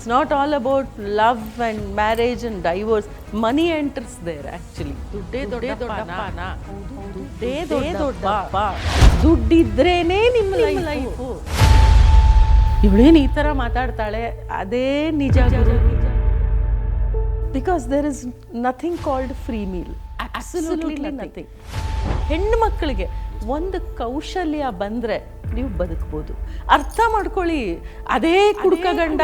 It's not all about love and marriage and divorce. Money enters there actually. ದುಡ್ಡೇ ದೊಡ್ಡಪ್ಪನ. ದುಡ್ಡೇ ದೊಡ್ಡಪ್ಪ. ದುಡ್ಡಿದ್ರೇನೆ ನಿಮ್ಮ life. ಇವಳೇನು ಈ ಥರ ಮಾತಾಡ್ತಾಳೆ, ಅದೇ ನಿಜ ಗುರು. Because there is nothing called free meal. Absolutely nothing. ಹೆಣ್ಣು ಮಕ್ಕಳಿಗೆ ಒಂದು ಕೌಶಲ್ಯ ಬಂದರೆ ನೀವು ಬದುಕ್ಬೋದು. ಅರ್ಥ ಮಾಡ್ಕೊಳ್ಳಿ, ಅದೇ ಕುಡುಕ ಗಂಡ,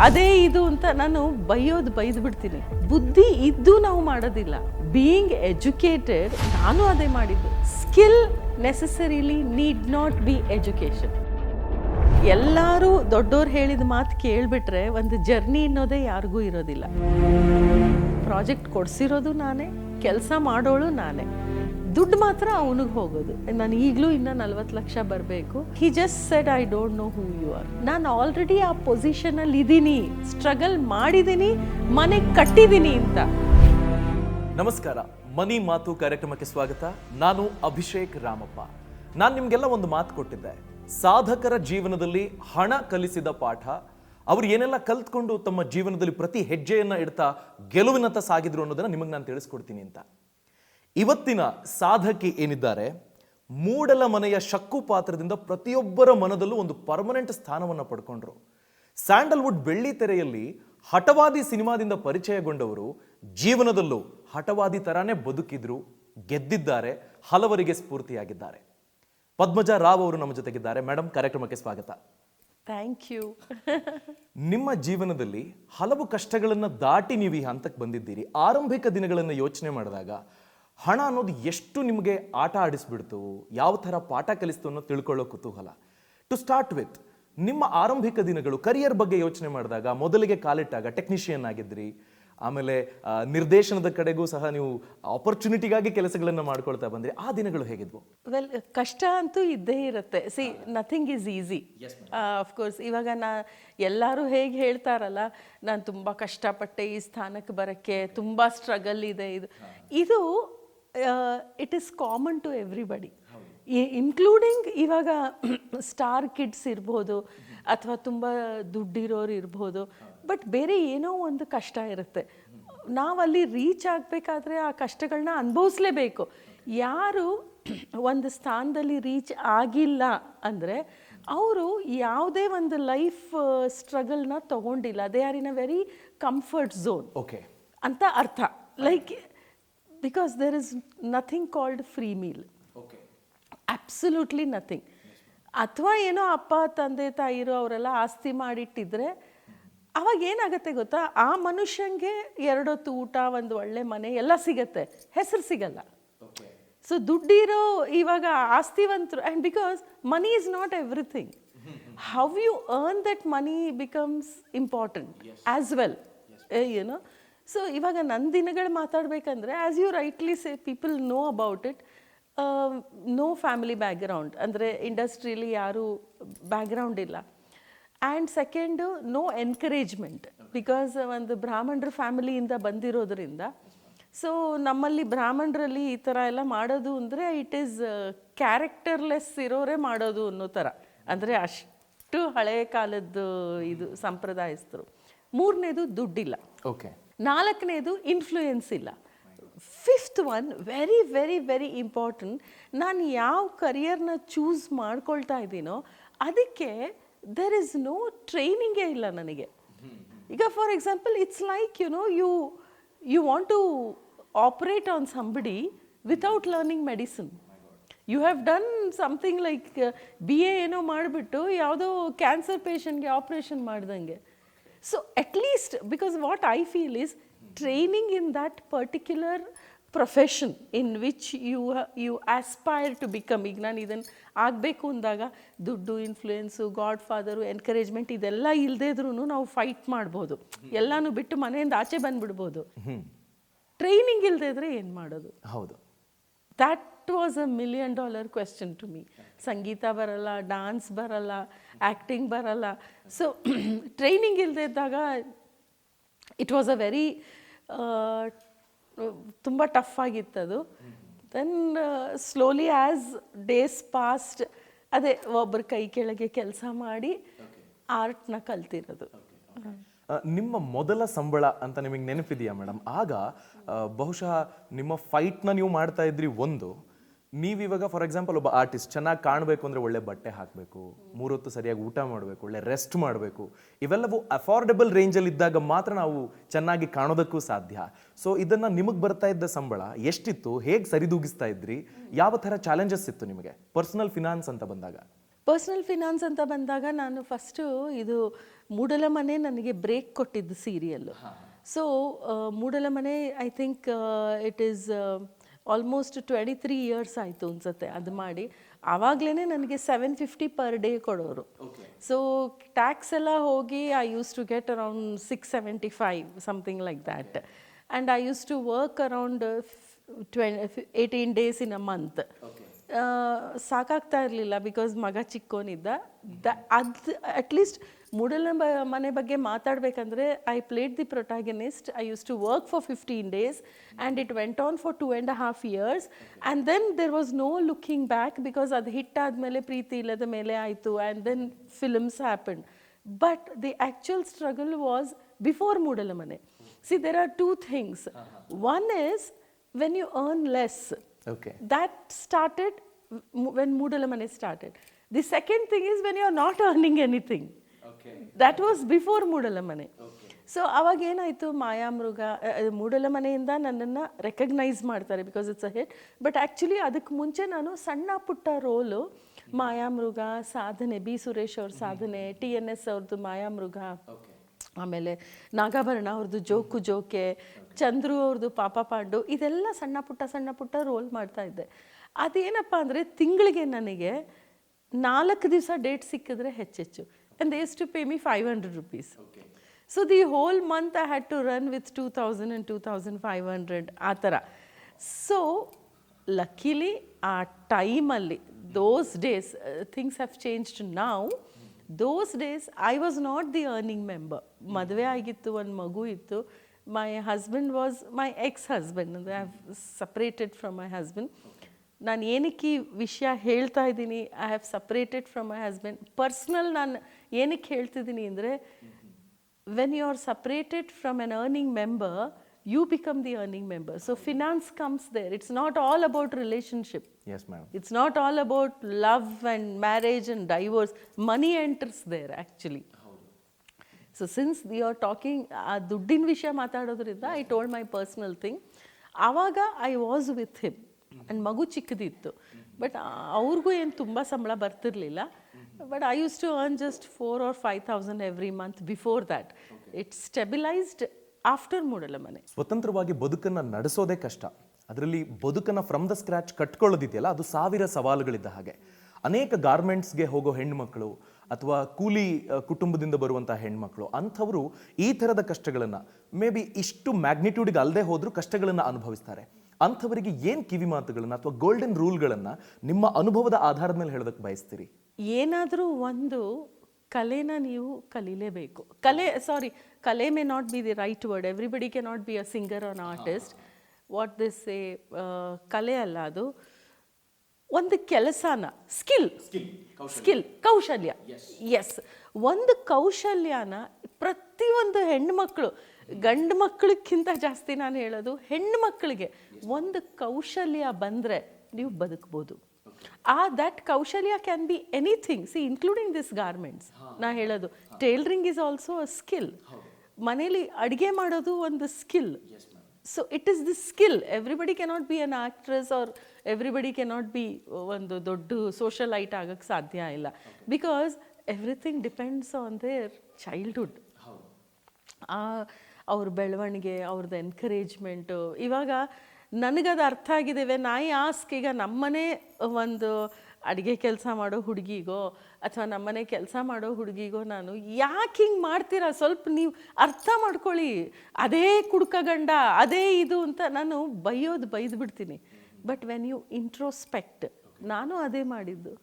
ಅದೇ ಇದು ಅಂತ ನಾನು ಬೈದು ಬಿಡ್ತೀನಿ. ಬುದ್ಧಿ ಇದ್ದು ನಾವು ಮಾಡೋದಿಲ್ಲ. ಬೀಯಿಂಗ್ ಎಜುಕೇಟೆಡ್, ನಾನು ಅದೇ ಮಾಡಿದ್ದು. Skill necessarily need not be education. ಎಲ್ಲರೂ ದೊಡ್ಡೋರು ಹೇಳಿದ ಮಾತು ಕೇಳಿಬಿಟ್ರೆ ಒಂದು ಜರ್ನಿ ಅನ್ನೋದೇ ಯಾರಿಗೂ ಇರೋದಿಲ್ಲ. ಪ್ರಾಜೆಕ್ಟ್ ಕೊಡಿಸಿರೋದು ನಾನೇ, ಕೆಲಸ ಮಾಡೋಳು ನಾನೇ, ದುಡ್ಡು ಮಾತ್ರ ಅವನಿಗೆ ಹೋಗೋದು. ನಾನು ಈಗಲೂ ಇನ್ನೂ 40 ಲಕ್ಷ ಬರಬೇಕು. He just said I don't know who you are. ನಾನು ಆಲ್ರೆಡಿ ಆ ಪೊಸಿಷನಲ್ಲಿ ಇದ್ದೀನಿ, ಸ್ಟ್ರಗಲ್ ಮಾಡಿದ್ದೀನಿ, ಮನೆ ಕಟ್ಟಿದ್ದೀನಿ ಅಂತ. ನಮಸ್ಕಾರ, ಮನಿ ಮಾತು ಕಾರ್ಯಕ್ರಮಕ್ಕೆ ಸ್ವಾಗತ. ನಾನು ಅಭಿಷೇಕ್ ರಾಮಪ್ಪ. ನಾನು ನಿಮಗೆಲ್ಲ ಒಂದು ಮಾತು ಕೊಟ್ಟಿದ್ದೆ. ಸಾಧಕರ ಜೀವನದಲ್ಲಿ ಹಣ ಕಲಿಸಿದ ಪಾಠ, ಅವರು ಏನೆಲ್ಲ ಕಲ್ತ್ಕೊಂಡು ತಮ್ಮ ಜೀವನದಲ್ಲಿ ಪ್ರತಿ ಹೆಜ್ಜೆಯನ್ನ ಇಡ್ತಾ ಗೆಲುವಿನತ್ತ ಸಾಗಿದ್ರು ಅನ್ನೋದನ್ನ ನಿಮಗೆ ನಾನು ತಿಳಿಸ್ಕೊಡ್ತೀನಿ ಅಂತ. ಇವತ್ತಿನ ಸಾಧಕಿ ಏನಿದ್ದಾರೆ, ಮೂಡಲ ಮನೆಯ ಶಕ್ಕು ಪಾತ್ರದಿಂದ ಪ್ರತಿಯೊಬ್ಬರ ಮನದಲ್ಲೂ ಒಂದು ಪರ್ಮನೆಂಟ್ ಸ್ಥಾನವನ್ನು ಪಡ್ಕೊಂಡ್ರು. ಸ್ಯಾಂಡಲ್ವುಡ್ ಬೆಳ್ಳಿ ತೆರೆಯಲ್ಲಿ ಹಠವಾದಿ ಸಿನಿಮಾದಿಂದ ಪರಿಚಯಗೊಂಡವರು ಜೀವನದಲ್ಲೂ ಹಠವಾದಿ ತರಾನೇ ಬದುಕಿದ್ರು, ಗೆದ್ದಿದ್ದಾರೆ, ಹಲವರಿಗೆ ಸ್ಫೂರ್ತಿಯಾಗಿದ್ದಾರೆ. ಪದ್ಮಜಾ ರಾವ್ ಅವರು ನಮ್ಮ ಜೊತೆಗಿದ್ದಾರೆ. ಮೇಡಮ್, ಕಾರ್ಯಕ್ರಮಕ್ಕೆ ಸ್ವಾಗತ. Thank you. ನಿಮ್ಮ ಜೀವನದಲ್ಲಿ ಹಲವು ಕಷ್ಟಗಳನ್ನು ದಾಟಿ ನೀವು ಈ ಹಂತಕ್ಕೆ ಬಂದಿದ್ದೀರಿ. ಆರಂಭಿಕ ದಿನಗಳನ್ನು ಯೋಚನೆ ಮಾಡಿದಾಗ ಹಣ ಅನ್ನೋದು ಎಷ್ಟು ನಿಮಗೆ ಆಟ ಆಡಿಸ್ಬಿಡ್ತು, ಯಾವ ಥರ ಪಾಠ ಕಲಿಸ್ತು ಅನ್ನೋ ತಿಳ್ಕೊಳ್ಳೋ ಕುತೂಹಲ. ಟು ಸ್ಟಾರ್ಟ್ ವಿತ್, ನಿಮ್ಮ ಆರಂಭಿಕ ದಿನಗಳು, ಕರಿಯರ್ ಬಗ್ಗೆ ಯೋಚನೆ ಮಾಡಿದಾಗ ಮೊದಲಿಗೆ ಕಾಲಿಟ್ಟಾಗ ಟೆಕ್ನಿಷಿಯನ್ ಆಗಿದ್ರಿ, ಆಮೇಲೆ ನಿರ್ದೇಶನದ ಕಡೆಗೂ ಸಹ ನೀವು ಆಪರ್ಚುನಿಟಿಗಾಗಿ ಕೆಲಸಗಳನ್ನು ಮಾಡ್ಕೊಳ್ತಾ ಬಂದ್ರಿ. ಆ ದಿನಗಳು ಹೇಗಿದ್ವು? ವೆಲ್, ಕಷ್ಟ ಅಂತೂ ಇದ್ದೇ ಇರುತ್ತೆ. C, nothing is easy. Of course ಇವಾಗ ಎಲ್ಲರೂ ಹೇಗೆ ಹೇಳ್ತಾರಲ್ಲ, ನಾನು ತುಂಬ ಕಷ್ಟಪಟ್ಟೆ ಈ ಸ್ಥಾನಕ್ಕೆ ಬರೋಕ್ಕೆ, ತುಂಬ ಸ್ಟ್ರಗಲ್ ಇದೆ. ಇದು it is common to everybody, including ಇವಾಗ ಸ್ಟಾರ್ ಕಿಡ್ಸ್ ಇರ್ಬೋದು, ಅಥವಾ ತುಂಬ ದುಡ್ಡಿರೋರು ಇರ್ಬೋದು. ಬಟ್ ಬೇರೆ ಏನೋ ಒಂದು ಕಷ್ಟ ಇರುತ್ತೆ. ನಾವಲ್ಲಿ ರೀಚ್ ಆಗಬೇಕಾದ್ರೆ ಆ ಕಷ್ಟಗಳನ್ನ ಅನುಭವಿಸ್ಲೇಬೇಕು. ಯಾರು ಒಂದು ಸ್ಥಾನದಲ್ಲಿ ರೀಚ್ ಆಗಿಲ್ಲ ಅಂದರೆ ಅವರು ಯಾವುದೇ ಒಂದು ಲೈಫ್ ಸ್ಟ್ರಗಲ್ನ ತಗೊಂಡಿಲ್ಲ. They are in a very comfort zone ಅಂತ ಅರ್ಥ. Like, because there is nothing called free meal. Absolutely nothing. ಅಥವಾ ಏನೋ ಅಪ್ಪ ತಂದೆ ತಾಯಿರು ಅವರೆಲ್ಲ ಆಸ್ತಿ ಮಾಡಿಟ್ಟಿದ್ರೆ ಅವಾಗ ಏನಾಗುತ್ತೆ ಗೊತ್ತಾ, ಆ ಮನುಷ್ಯಂಗೆ 2 ಹೊತ್ತು ಊಟ, ಒಂದು ಒಳ್ಳೆ ಮನೆ ಎಲ್ಲ ಸಿಗತ್ತೆ, ಹೆಸರು ಸಿಗಲ್ಲ. ಸೊ ದುಡ್ಡಿರೋ ಇವಾಗ ಆಸ್ತಿವಂತರು, and because money is not everything. How you earn that money becomes important as well, ಏನೋ. ಸೊ ಇವಾಗ ನನ್ನ ದಿನಗಳು ಮಾತಾಡಬೇಕಂದ್ರೆ, as you rightly say, people know about it. No family background, ಅಂದರೆ ಇಂಡಸ್ಟ್ರಿಯಲ್ಲಿ ಯಾರೂ ಬ್ಯಾಕ್ಗ್ರೌಂಡ್ ಇಲ್ಲ. And second, no encouragement. Because ಒಂದು ಬ್ರಾಹ್ಮಣರ ಫ್ಯಾಮಿಲಿಯಿಂದ ಬಂದಿರೋದ್ರಿಂದ, ಸೊ ನಮ್ಮಲ್ಲಿ ಬ್ರಾಹ್ಮಣರಲ್ಲಿ ಈ ಥರ ಎಲ್ಲ ಮಾಡೋದು ಅಂದರೆ ಇಟ್ ಈಸ್ ಕ್ಯಾರೆಕ್ಟರ್ಲೆಸ್ ಇರೋರೇ ಮಾಡೋದು ಅನ್ನೋ ಥರ. ಅಂದರೆ ಅಷ್ಟು ಹಳೆಯ ಕಾಲದ್ದು ಇದು ಸಂಪ್ರದಾಯಸ್ಥರು. 3ನೇದು ದುಡ್ಡಿಲ್ಲ. 4ನೇದು ಇನ್ಫ್ಲೂಯೆನ್ಸ್ ಇಲ್ಲ. 5th one, very very very important, ನಾನು ಯಾವ ಕರಿಯರ್ನ ಚೂಸ್ ಮಾಡ್ಕೊಳ್ತಾ ಇದ್ದೀನೋ ಅದಕ್ಕೆ ದೇರ್ ಇಸ್ ನೋ ಟ್ರೈನಿಂಗೇ ಇಲ್ಲ ನನಗೆ. ಈಗ for example, it's like you want to operate on somebody without learning medicine. You have done something like BA ಏನೋ ಮಾಡಿಬಿಟ್ಟು ಯಾವುದೋ ಕ್ಯಾನ್ಸರ್ ಪೇಷಂಟ್ಗೆ ಆಪ್ರೇಷನ್ ಮಾಡ್ದಂಗೆ. So at least, because what I feel is training in that particular profession in which you aspire to become. ಈಗ ನಾನು ಇದನ್ನು ಆಗಬೇಕು ಅಂದಾಗ ದುಡ್ಡು, ಇನ್ಫ್ಲೂಯೆನ್ಸು, ಗಾಡ್ ಫಾದರು, ಎನ್ಕರೇಜ್ಮೆಂಟ್ ಇದೆಲ್ಲ ಇಲ್ಲದೇ ಇದ್ರೂ ನಾವು ಫೈಟ್ ಮಾಡ್ಬೋದು, ಎಲ್ಲನೂ ಬಿಟ್ಟು ಮನೆಯಿಂದ ಆಚೆ ಬಂದುಬಿಡ್ಬೋದು. ಟ್ರೈನಿಂಗ್ ಇಲ್ಲದೇ ಇದ್ರೆ ಏನು ಮಾಡೋದು? ಹೌದು, that was a $1 million question to me. ಸಂಗೀತ ಬರಲ್ಲ, ಡಾನ್ಸ್ ಬರಲ್ಲ, ಆ್ಯಕ್ಟಿಂಗ್ ಬರಲ್ಲ. ಸೊ ಟ್ರೈನಿಂಗ್ ಇಲ್ಲದೇ ಇದ್ದಾಗ ಇಟ್ ವಾಸ್ ಅ ವೆರಿ ತುಂಬ ಟಫ್ ಆಗಿತ್ತದು. Then slowly as days passed, ಅದೇ ಒಬ್ಬರ ಕೈ ಕೆಳಗೆ ಕೆಲಸ ಮಾಡಿ ಆರ್ಟ್ನ ಕಲ್ತಿರೋದು. ನಿಮ್ಮ ಮೊದಲ ಸಂಬಳ ಅಂತ ನಿಮಗೆ ನೆನಪಿದೆಯಾ ಮೇಡಮ್? ಆಗ ಬಹುಶಃ ನಿಮ್ಮ ಫೈಟ್ನ ನೀವು ಮಾಡ್ತಾ ಇದ್ರಿ ಒಂದು, ನೀವಿವಾಗ ಫಾರ್ ಎಕ್ಸಾಂಪಲ್ ಒಬ್ಬ ಆರ್ಟಿಸ್ಟ್ ಚೆನ್ನಾಗಿ ಕಾಣಬೇಕು ಅಂದರೆ ಒಳ್ಳೆ ಬಟ್ಟೆ ಹಾಕಬೇಕು, 3 ಹೊತ್ತು ಸರಿಯಾಗಿ ಊಟ ಮಾಡಬೇಕು, ಒಳ್ಳೆ ರೆಸ್ಟ್ ಮಾಡಬೇಕು, ಇವೆಲ್ಲವೂ ಅಫೋರ್ಡೆಬಲ್ ರೇಂಜಲ್ಲಿ ಇದ್ದಾಗ ಮಾತ್ರ ನಾವು ಚೆನ್ನಾಗಿ ಕಾಣೋದಕ್ಕೂ ಸಾಧ್ಯ. ಸೊ ಇದನ್ನು ನಿಮಗೆ ಬರ್ತಾ ಇದ್ದ ಸಂಬಳ ಎಷ್ಟಿತ್ತು, ಹೇಗೆ ಸರಿದೂಗಿಸ್ತಾ ಇದ್ರಿ, ಯಾವ ಥರ ಚಾಲೆಂಜಸ್ ಇತ್ತು ನಿಮಗೆ ಪರ್ಸನಲ್ ಫಿನಾನ್ಸ್ ಅಂತ ಬಂದಾಗ? ಪರ್ಸ್ನಲ್ ಫಿನಾನ್ಸ್ ಅಂತ ಬಂದಾಗ ನಾನು ಫಸ್ಟು ಇದು ಮೂಡಲ ಮನೆ ನನಗೆ ಬ್ರೇಕ್ ಕೊಟ್ಟಿದ್ದು serial. So Moodala Mane I think it is almost 23 years ಆಯಿತು ಅನ್ಸುತ್ತೆ ಅದು ಮಾಡಿ. ಆವಾಗಲೇ ನನಗೆ 750 ಪರ್ ಡೇ ಕೊಡೋರು. ಸೊ ಟ್ಯಾಕ್ಸ್ ಎಲ್ಲ ಹೋಗಿ I used to get around 675 something like that. And I used to work around 18 days in a month. ಸಾಕಾಗ್ತಾ ಇರಲಿಲ್ಲ ಬಿಕಾಸ್ ಮಗ ಚಿಕ್ಕೋನಿದ್ದ. ಅದು ಅಟ್ಲೀಸ್ಟ್ ಮೂಡಲ ಮನೆ ಬಗ್ಗೆ ಮಾತಾಡಬೇಕಂದ್ರೆ I played the protagonist. I used to work for 15 days and it went on for 2.5 years. And then there was no looking back because ಅದು hit ಆದಮೇಲೆ ಪ್ರೀತಿ ಇಲ್ಲದ ಮೇಲೆ ಆಯಿತು and then films happen. But the actual struggle was before Moodala Mane. See there are 2 things. One is when you earn less. Okay. That started when Moodala Mane started. The second thing is when you are not earning anything. Okay. That was before Moodala Mane. Okay. So ಅವಾಗ ಏನಾಯಿತು, ಮಾಯಾಮೃಗ ಮೂಡಲ ಮನೆಯಿಂದ ನನ್ನನ್ನು recognise ಮಾಡ್ತಾರೆ because it's a hit. But actually ಅದಕ್ಕೆ ಮುಂಚೆ ನಾನು ಸಣ್ಣ ಪುಟ್ಟ ರೋಲು, ಮಾಯಾಮೃಗ, ಸಾಧನೆ, ಬಿ ಸುರೇಶ್ ಅವ್ರ ಸಾಧನೆ, TNS ಅವ್ರದ್ದು ಮಾಯಾಮೃಗ, ಆಮೇಲೆ ನಾಗಾಭರಣ ಅವ್ರದ್ದು ಜೋಕು ಜೋಕೆ, ಚಂದ್ರು ಅವ್ರದ್ದು ಪಾಪ ಪಾಂಡು, ಇದೆಲ್ಲ ಸಣ್ಣ ಪುಟ್ಟ ರೋಲ್ ಮಾಡ್ತಾ ಇದ್ದೆ. ಅದೇನಪ್ಪ ಅಂದರೆ ತಿಂಗಳಿಗೆ ನನಗೆ 4 ದಿವಸ ಡೇಟ್ ಸಿಕ್ಕಿದ್ರೆ ಹೆಚ್ಚೆಚ್ಚು. And they use to pay me 500 rupees. So the whole month I had to run with 2000 and 2500 ಆ ಥರ. ಸೊ ಲಕ್ಕಿಲಿ ಆ ಟೈಮಲ್ಲಿ those days things have changed now. Those days I was not the earning member. ಮದುವೆ ಆಗಿತ್ತು, ಒಂದು ಮಗು ಇತ್ತು. My husband was my ex-husband. I have separated from my husband. ನಾನು ಏನಕ್ಕೆ ಈ ವಿಷಯ ಹೇಳ್ತಾ ಇದ್ದೀನಿ, I have separated from my husband. Personal ನಾನು ಏನಕ್ಕೆ ಹೇಳ್ತಿದ್ದೀನಿ ಅಂದರೆ, when you are separated from an earning member, you become the earning member. So finance comes there. It's not all about relationship. Yes, ma'am. It's not all about love and marriage and divorce. Money enters there actually. So since we are talking ದುಡ್ಡಿನ ವಿಷಯ ಮಾತಾಡೋದ್ರಿಂದ I told my personal thing. ಆವಾಗ I was with him and ಮಗು ಚಿಕ್ಕದಿತ್ತು. But ಅವ್ರಿಗೂ ಏನು ತುಂಬ ಸಂಬಳ ಬರ್ತಿರ್ಲಿಲ್ಲ. But I used to earn just 4,000 or 5,000 every month before that. It stabilized after Moodala Mane. ಸ್ವತಂತ್ರವಾಗಿ ಬದುಕನ್ನು ನಡೆಸೋದೇ ಕಷ್ಟ. ಅದರಲ್ಲಿ ಬದುಕನ್ನು ಫ್ರಮ್ ದ ಸ್ಕ್ರ್ಯಾಚ್ ಕಟ್ಕೊಳ್ಳೋದಿದೆಯಲ್ಲ, ಅದು 1000 ಸವಾಲುಗಳಿದ್ದ ಹಾಗೆ. ಅನೇಕ ಗಾರ್ಮೆಂಟ್ಸ್ಗೆ ಹೋಗೋ ಹೆಣ್ಮಕ್ಳು ಅಥವಾ ಕೂಲಿ ಕುಟುಂಬದಿಂದ ಬರುವಂಥ ಹೆಣ್ಮಕ್ಳು, ಅಂಥವರು ಈ ಥರದ ಕಷ್ಟಗಳನ್ನು ಮೇ ಬಿ ಇಷ್ಟು ಮ್ಯಾಗ್ನಿಟ್ಯೂಡ್ಗೆ ಅಲ್ಲದೆ ಹೋದರೂ ಕಷ್ಟಗಳನ್ನು ಅನುಭವಿಸ್ತಾರೆ. ಅಂಥವರಿಗೆ ಏನು ಕಿವಿ ಮಾತುಗಳನ್ನು ಅಥವಾ ಗೋಲ್ಡನ್ ರೂಲ್ಗಳನ್ನು ನಿಮ್ಮ ಅನುಭವದ ಆಧಾರದ ಮೇಲೆ ಹೇಳೋದಕ್ಕೆ ಬಯಸ್ತೀರಿ? ಏನಾದರೂ ಒಂದು ಕಲೆನ ನೀವು ಕಲೀಲೇಬೇಕು. ಕಲೆ may not be the right word. Everybody cannot be a singer or artist. What this a ಕಲೆ ಅಲ್ಲ, ಅದು ಒಂದು ಕೆಲಸನ, ಕೌಶಲ್ಯ. ಎಸ್, ಒಂದು ಕೌಶಲ್ಯನ ಪ್ರತಿಯೊಂದು ಹೆಣ್ಮಕ್ಳು, ಗಂಡು ಮಕ್ಕಳಕ್ಕಿಂತ ಜಾಸ್ತಿ ನಾನು ಹೇಳೋದು ಹೆಣ್ಣು ಮಕ್ಕಳಿಗೆ ಒಂದು ಕೌಶಲ್ಯ ಬಂದರೆ ನೀವು ಬದುಕ್ಬೋದು. ದಟ್ ಕೌಶಲ್ಯ can be anything. See, including this garments. ನಾ ಹೇಳೋದು tailoring is also a skill. ಮನೇಲಿ ಅಡುಗೆ ಮಾಡೋದು ಒಂದು skill. So it is the skill. Everybody cannot be an actress or everybody cannot be ಒಂದು ದೊಡ್ಡ ಸೋಷಲೈಟ್ ಆಗೋಕ್ಕೆ ಸಾಧ್ಯ ಇಲ್ಲ. Because everything depends on their childhood. ಅವ್ರ ಬೆಳವಣಿಗೆ, ಅವ್ರದ್ದು ಎನ್ಕರೇಜ್ಮೆಂಟು. ಇವಾಗ ನನಗದು ಅರ್ಥ ಆಗಿದೆ. ನಾಯಿ ಆಸ್ಕ್, ಈಗ ನಮ್ಮನೆ ಒಂದು ಅಡುಗೆ ಕೆಲಸ ಮಾಡೋ ಹುಡುಗಿಗೋ ಅಥವಾ ನಮ್ಮನೆ ಕೆಲಸ ಮಾಡೋ ಹುಡುಗಿಗೋ ನಾನು ಯಾಕೆ ಹಿಂಗೆ ಮಾಡ್ತೀರಾ, ಸ್ವಲ್ಪ ನೀವು ಅರ್ಥ ಮಾಡ್ಕೊಳ್ಳಿ, ಅದೇ ಕುಡ್ಕ ಗಂಡ, ಅದೇ ಇದು ಅಂತ ನಾನು ಬೈದು ಬಿಡ್ತೀನಿ. ಬಟ್ ವೆನ್ ಯು ಇಂಟ್ರೋಸ್ಪೆಕ್ಟ್, ನಾನು ಅದೇ ಮಾಡಿದ್ದು.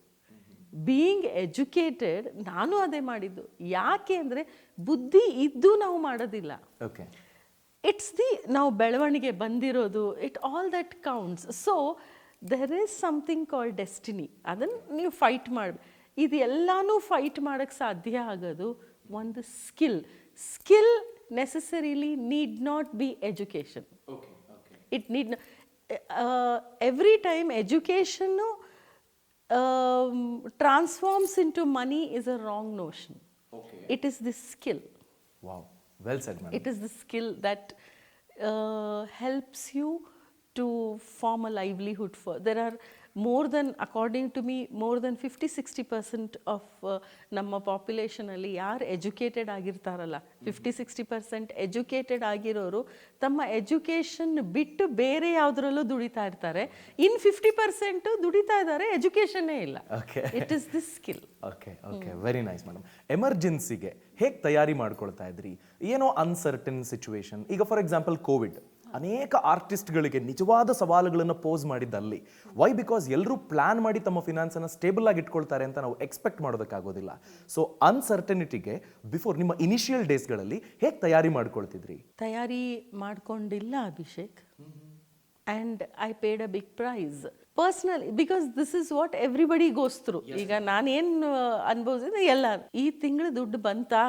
ಬೀಯಿಂಗ್ ಎಜುಕೇಟೆಡ್, ನಾನು ಅದೇ ಮಾಡಿದ್ದು. ಯಾಕೆ ಅಂದರೆ ಬುದ್ಧಿ ಇದ್ದು ನಾವು ಮಾಡೋದಿಲ್ಲ. ಓಕೆ, ಇಟ್ಸ್ ದಿ ನಾವು ಬೆಳವಣಿಗೆ ಬಂದಿರೋದು, it all that counts. So there is something called destiny. ಅದನ್ನು ನೀವು ಫೈಟ್ ಮಾಡಿ, ಇದೆಲ್ಲನೂ ಫೈಟ್ ಮಾಡೋಕ್ಕೆ ಸಾಧ್ಯ ಆಗೋದು ಒಂದು skill necessarily need not be education. It need every time education transforms into money is a wrong notion. It is the skill. Wow, well said, madam. It is the skill that helps you to form a livelihood for. There are more than, according to me, more than 50-60% of ನಮ್ಮ ಪಾಪ್ಯುಲೇಷನಲ್ಲಿ ಯಾರು educated ಆಗಿರ್ತಾರಲ್ಲ, 50-60% educated ಆಗಿರೋರು ತಮ್ಮ education ಬಿಟ್ಟು ಬೇರೆ ಯಾವುದರಲ್ಲೂ ದುಡಿತಾ ಇರ್ತಾರೆ. ಇನ್ 50% ದುಡಿತಾ ಇದ್ದಾರೆ, ಎಜುಕೇಷನ್ನೇ ಇಲ್ಲ. It is the skill. Okay, very nice madam. ಎಮರ್ಜೆನ್ಸಿಗೆ ಹೇಗೆ ತಯಾರಿ ಮಾಡ್ಕೊಳ್ತಾ ಇದ್ರಿ? ಏನೋ ಅನ್ಸರ್ಟನ್ ಸಿಚುವೇಶನ್, ಈಗ ಫಾರ್ ಎಕ್ಸಾಂಪಲ್ ಕೋವಿಡ್ ಅನೇಕ ಆರ್ಟಿಸ್ಟ್ಗಳಿಗೆ ನಿಜವಾದ ಸವಾಲುಗಳನ್ನು ಪೋಸ್ ಮಾಡಿದ್ದಲ್ಲಿ. ವೈ? ಬಿಕಾಸ್ ಎಲ್ಲರೂ ಪ್ಲಾನ್ ಮಾಡಿ ತಮ್ಮ ಫಿನಾನ್ಸನ್ನು ಸ್ಟೇಬಲ್ ಆಗಿ ಇಟ್ಕೊಳ್ತಾರೆ ಅಂತ ನಾವು ಎಕ್ಸ್ಪೆಕ್ಟ್ ಮಾಡೋದಕ್ಕಾಗೋದಿಲ್ಲ. ಸೊ ಅನ್ಸರ್ಟನಿಟಿಗೆ ಬಿಫೋರ್ ನಿಮ್ಮ ಇನಿಷಿಯಲ್ ಡೇಸ್ಗಳಲ್ಲಿ ಹೇಗೆ ತಯಾರಿ ಮಾಡ್ಕೊಳ್ತಿದ್ರಿ? ತಯಾರಿ ಮಾಡ್ಕೊಂಡಿಲ್ಲ Abhishek. And I paid a big price personally, because this is what everybody goes through. ಈಗ ನಾನೇನು ಅನ್ಭವಿಸಿದ್ರೆ, ಎಲ್ಲ ಈ ತಿಂಗಳು ದುಡ್ಡು ಬಂತಾ,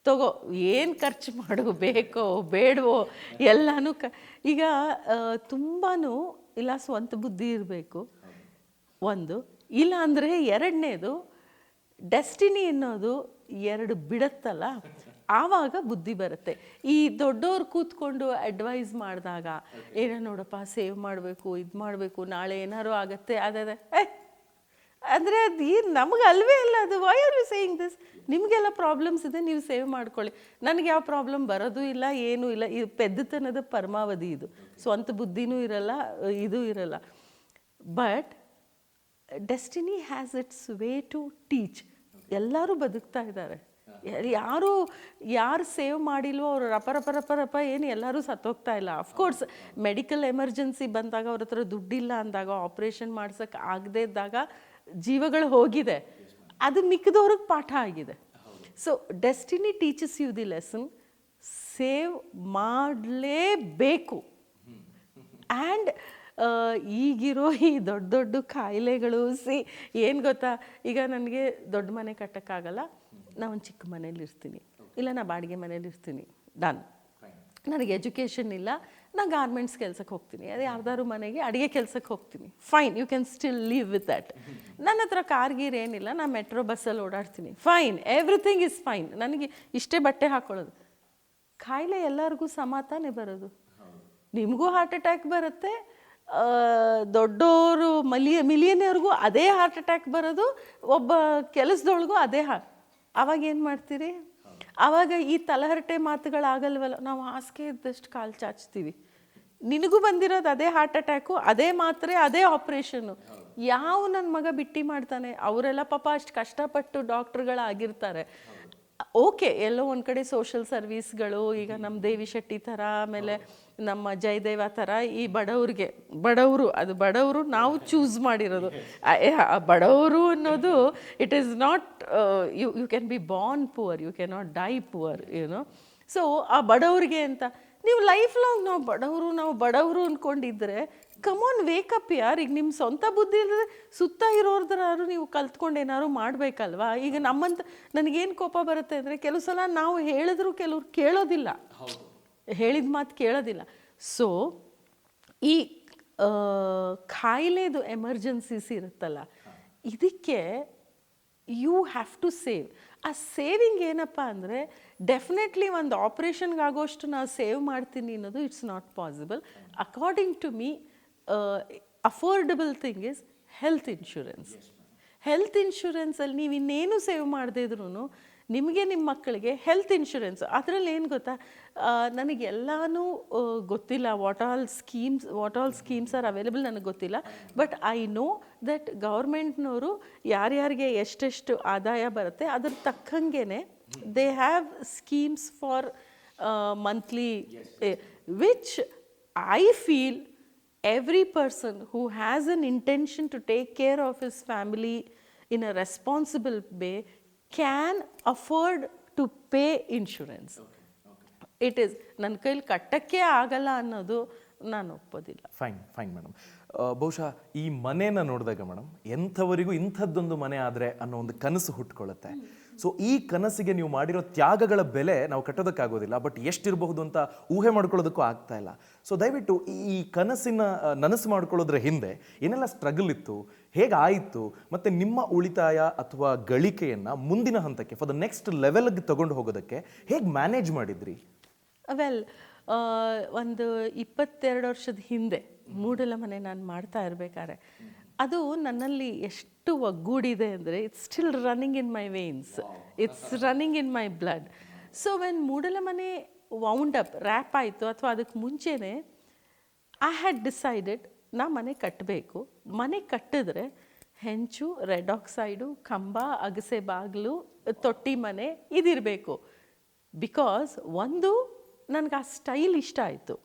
ತಗೋ, ಏನು ಖರ್ಚು ಮಾಡು, ಬೇಕೋ ಬೇಡವೋ ಎಲ್ಲನೂ ಈಗ ತುಂಬಾ ಇಲ್ಲ ಸ್ವಂತ ಬುದ್ಧಿ ಇರಬೇಕು ಒಂದು. ಇಲ್ಲ ಅಂದರೆ ಎರಡನೇದು ಡೆಸ್ಟಿನಿ ಅನ್ನೋದು ಎರಡು ಬಿಡುತ್ತಲ್ಲ, ಆವಾಗ ಬುದ್ಧಿ ಬರುತ್ತೆ. ಈ ದೊಡ್ಡವ್ರು ಕೂತ್ಕೊಂಡು ಅಡ್ವೈಸ್ ಮಾಡಿದಾಗ ಏನೋ ನೋಡಪ್ಪ ಸೇವ್ ಮಾಡಬೇಕು, ಇದು ಮಾಡಬೇಕು, ನಾಳೆ ಏನಾರು ಆಗುತ್ತೆ, ಅದೇ ಅಂದರೆ ಅದು ಏನು ನಮಗೆ ಅಲ್ವೇ ಅಲ್ಲ ಅದು. Why are you saying this? ನಿಮಗೆಲ್ಲ ಪ್ರಾಬ್ಲಮ್ಸ್ ಇದೆ, ನೀವು ಸೇವ್ ಮಾಡ್ಕೊಳ್ಳಿ. ನನಗೆ ಯಾವ ಪ್ರಾಬ್ಲಮ್ ಬರೋದು ಇಲ್ಲ, ಏನೂ ಇಲ್ಲ. ಇದು ಪೆದ್ದತನದ ಪರಮಾವಧಿ. ಇದು ಸ್ವಂತ ಬುದ್ಧಿನೂ ಇರಲ್ಲ, ಇದು ಇರಲ್ಲ. But destiny has its way to teach. ಎಲ್ಲರೂ ಬದುಕ್ತಾ ಇದ್ದಾರೆ. ಯಾರು ಸೇವ್ ಮಾಡಿಲ್ವೋ ಅವರು ರಪ ಏನು ಎಲ್ಲರೂ ಸತ್ತೋಗ್ತಾ ಇಲ್ಲ. ಅಫ್ಕೋರ್ಸ್ ಮೆಡಿಕಲ್ ಎಮರ್ಜೆನ್ಸಿ ಬಂದಾಗ ಅವ್ರ ಹತ್ರ ದುಡ್ಡಿಲ್ಲ ಅಂದಾಗ, ಆಪ್ರೇಷನ್ ಮಾಡ್ಸೋಕ್ಕೆ ಆಗದೆ ಇದ್ದಾಗ ಜೀವಗಳು ಹೋಗಿದೆ. ಅದು ಮಿಕ್ಕಿದವ್ರಿಗೆ ಪಾಠ ಆಗಿದೆ. So destiny teaches you the lesson, save ಮಾಡಲೇಬೇಕು. ಆ್ಯಂಡ್ ಈಗಿರೋ ಈ ದೊಡ್ಡ ದೊಡ್ಡ ಕಾಯಿಲೆಗಳು ಏನು ಗೊತ್ತಾ, ಈಗ ನನಗೆ ದೊಡ್ಡ ಮನೆ ಕಟ್ಟೋಕ್ಕಾಗಲ್ಲ, ನಾ ಒಂದು ಚಿಕ್ಕ ಮನೇಲಿ ಇರ್ತೀನಿ, ಇಲ್ಲ ನಾ ಬಾಡಿಗೆ ಮನೇಲಿ ಇರ್ತೀನಿ, ಡನ್. ನನಗೆ ಎಜುಕೇಷನ್ ಇಲ್ಲ, ನಾನು ಗಾರ್ಮೆಂಟ್ಸ್ ಕೆಲಸಕ್ಕೆ ಹೋಗ್ತೀನಿ, ಅದು ಯಾರ್ದಾರು ಮನೆಗೆ ಅಡುಗೆ ಕೆಲಸಕ್ಕೆ ಹೋಗ್ತೀನಿ, fine, you can still leave with that. ನನ್ನ ಹತ್ರ ಕಾರ್ಗೀರ್ ಏನಿಲ್ಲ, ನಾನು ಮೆಟ್ರೋ ಬಸ್ಸಲ್ಲಿ ಓಡಾಡ್ತೀನಿ, ಫೈನ್, ಎವ್ರಿಥಿಂಗ್ ಇಸ್ ಫೈನ್. ನನಗೆ ಇಷ್ಟೇ ಬಟ್ಟೆ ಹಾಕೊಳ್ಳೋದು. ಕಾಯಿಲೆ ಎಲ್ಲರಿಗೂ ಸಮಾತಾನೆ ಬರೋದು. ನಿಮಗೂ ಹಾರ್ಟ್ ಅಟ್ಯಾಕ್ ಬರುತ್ತೆ, ದೊಡ್ಡವರು ಮಿಲಿಯನಿಯರ್ಗೂ ಅದೇ ಹಾರ್ಟ್ ಅಟ್ಯಾಕ್ ಬರೋದು, ಒಬ್ಬ ಕೆಲಸದೊಳಗೂ ಅದೇ ಆವಾಗ ಏನು ಮಾಡ್ತೀರಿ? ಆವಾಗ ಈ ತಲಹರಟೆ ಮಾತುಗಳಾಗಲ್ವಲ್ಲ. ನಾವು ಹಾಸಿಗೆ ಇದ್ದಷ್ಟು ಕಾಲು ಚಾಚ್ತೀವಿ. ನಿನಗೂ ಬಂದಿರೋದು ಅದೇ ಹಾರ್ಟ್ ಅಟ್ಯಾಕು, ಅದೇ ಮಾತ್ರೆ, ಅದೇ ಆಪ್ರೇಷನ್ನು. ಯಾವ ನನ್ನ ಮಗ ಬಿಟ್ಟಿ ಮಾಡ್ತಾನೆ? ಅವರೆಲ್ಲ ಪಾಪ ಅಷ್ಟು ಕಷ್ಟಪಟ್ಟು ಡಾಕ್ಟ್ರುಗಳಾಗಿರ್ತಾರೆ. ಓಕೆ, ಎಲ್ಲೋ ಒಂದು ಕಡೆ ಸೋಷಲ್ ಸರ್ವೀಸ್ಗಳು, ಈಗ ನಮ್ಮ ದೇವಿ ಶೆಟ್ಟಿ ಥರ, ಆಮೇಲೆ ನಮ್ಮ ಜಯದೇವ ಥರ, ಈ ಬಡವರು ಅದು ಬಡವರು ನಾವು ಚೂಸ್ ಮಾಡಿರೋದು. ಬಡವರು ಅನ್ನೋದು it is not, you can be born poor, you can not die poor, you know. So ಆ ಬಡವ್ರಿಗೆ ಅಂತ ನೀವು ಲೈಫ್ ಲಾಂಗ್ ನಾವು ಬಡವರು ಅಂದ್ಕೊಂಡಿದ್ರೆ, ಕಮಾನ್ ವೇಕಪ್ ಯಾರ್. ಈಗ ನಿಮ್ಮ ಸ್ವಂತ ಬುದ್ಧಿ ಇಲ್ಲದೆ ಸುತ್ತ ಇರೋರ್ದಾರು ನೀವು ಕಲ್ತ್ಕೊಂಡು ಏನಾದ್ರು ಮಾಡಬೇಕಲ್ವಾ? ಈಗ ನಮ್ಮಂತ ನನಗೇನು ಕೋಪ ಬರುತ್ತೆ ಅಂದರೆ, ಕೆಲವು ಸಲ ನಾವು ಹೇಳಿದ್ರು ಕೆಲವ್ರು ಕೇಳೋದಿಲ್ಲ, ಹೇಳಿದ ಮಾತು ಕೇಳೋದಿಲ್ಲ. ಸೊ ಈ ಕಾಯಿಲೆದು ಎಮರ್ಜೆನ್ಸೀಸ್ ಇರುತ್ತಲ್ಲ, ಇದಕ್ಕೆ ಯು ಹ್ಯಾವ್ ಟು ಸೇವ್. ಆ ಸೇವಿಂಗ್ ಏನಪ್ಪ ಅಂದರೆ, ಡೆಫಿನೆಟ್ಲಿ ಒಂದು ಆಪ್ರೇಷನ್ಗಾಗೋಷ್ಟು ನಾವು ಸೇವ್ ಮಾಡ್ತೀನಿ ಅನ್ನೋದು it's not possible. According to me, affordable thing is health insurance. Health ಇನ್ಶೂರೆನ್ಸಲ್ಲಿ ನೀವು ಇನ್ನೇನು ಸೇವ್ ಮಾಡದೇ ಇದ್ರೂ ನಿಮಗೆ ನಿಮ್ಮ ಮಕ್ಕಳಿಗೆ ಹೆಲ್ತ್ ಇನ್ಶೂರೆನ್ಸ್. ಅದರಲ್ಲಿ ಏನು ಗೊತ್ತಾ, ನನಗೆಲ್ಲನೂ ಗೊತ್ತಿಲ್ಲ, what all schemes are available ನನಗೆ ಗೊತ್ತಿಲ್ಲ. ಬಟ್ ಐ ನೋ ದಟ್ ಗೌರ್ಮೆಂಟ್ನವರು ಯಾರ್ಯಾರಿಗೆ ಎಷ್ಟೆಷ್ಟು ಆದಾಯ ಬರುತ್ತೆ ಅದ್ರ ತಕ್ಕಂಗೆ they have schemes for monthly, which I feel every person who has an intention to take care of his family in a responsible way can afford to pay insurance. It is ನನ್ನ ಕೈಲಿ ಕಟ್ಟಕ್ಕೆ ಆಗಲ್ಲ ಅನ್ನೋದು ನಾನು ಒಪ್ಪೋದಿಲ್ಲ. Fine madam. ಬಹುಶಃ ಈ ಮನೇನ ನೋಡಿದಾಗ ಮೇಡಮ್, ಎಂಥವರಿಗೂ ಇಂಥದ್ದೊಂದು ಮನೆ ಆದರೆ ಅನ್ನೋ ಒಂದು ಕನಸು ಹುಟ್ಕೊಳ್ಳುತ್ತೆ. ಸೊ ಈ ಕನಸಿಗೆ ನೀವು ಮಾಡಿರೋ ತ್ಯಾಗಗಳ ಬೆಲೆ ನಾವು ಕಟ್ಟೋದಕ್ಕಾಗೋದಿಲ್ಲ, ಬಟ್ ಎಷ್ಟಿರಬಹುದು ಅಂತ ಊಹೆ ಮಾಡ್ಕೊಳ್ಳೋದಕ್ಕೂ ಆಗ್ತಾ ಇಲ್ಲ. ಸೊ ದಯವಿಟ್ಟು ಈ ಕನಸಿನ ನನಸು ಮಾಡ್ಕೊಳ್ಳೋದ್ರ ಹಿಂದೆ ಏನೆಲ್ಲ ಸ್ಟ್ರಗಲ್ ಇತ್ತು, ಹೇಗಾಯಿತು, ಮತ್ತು ನಿಮ್ಮ ಉಳಿತಾಯ ಅಥವಾ ಗಳಿಕೆಯನ್ನು ಮುಂದಿನ ಹಂತಕ್ಕೆ ಫಾರ್ ದ ನೆಕ್ಸ್ಟ್ ಲೆವೆಲ್ಗೆ ತಗೊಂಡು ಹೋಗೋದಕ್ಕೆ ಹೇಗೆ ಮ್ಯಾನೇಜ್ ಮಾಡಿದ್ರಿ? ವೆಲ್, ಒಂದು 22 ವರ್ಷದ ಹಿಂದೆ ಮೂಡಲ ಮನೆ ನಾನು ಮಾಡ್ತಾ ಇರಬೇಕಾದ್ರೆ ಅದು ನನ್ನಲ್ಲಿ ಎಷ್ಟು ಒಗ್ಗೂಡಿದೆ ಅಂದರೆ it's still running in my veins, it's running in my blood. So when Moodala Mane wound up rap ಆಯಿತು ಅಥವಾ ಅದಕ್ಕೆ ಮುಂಚೆನೇ ಐ ಹ್ಯಾಡ್ ಡಿಸೈಡೆಡ್ ನಾ ಮನೆ ಕಟ್ಟಬೇಕು. ಮನೆ ಕಟ್ಟಿದ್ರೆ ಹೆಂಚು, ರೆಡ್ ಆಕ್ಸೈಡು, ಕಂಬ, ಅಗಸೆ ಬಾಗಿಲು, ತೊಟ್ಟಿ ಮನೆ ಇದಿರಬೇಕು. ಬಿಕಾಸ್ ಒಂದು ನನಗೆ ಆ ಸ್ಟೈಲ್ ಇಷ್ಟ ಆಯಿತು.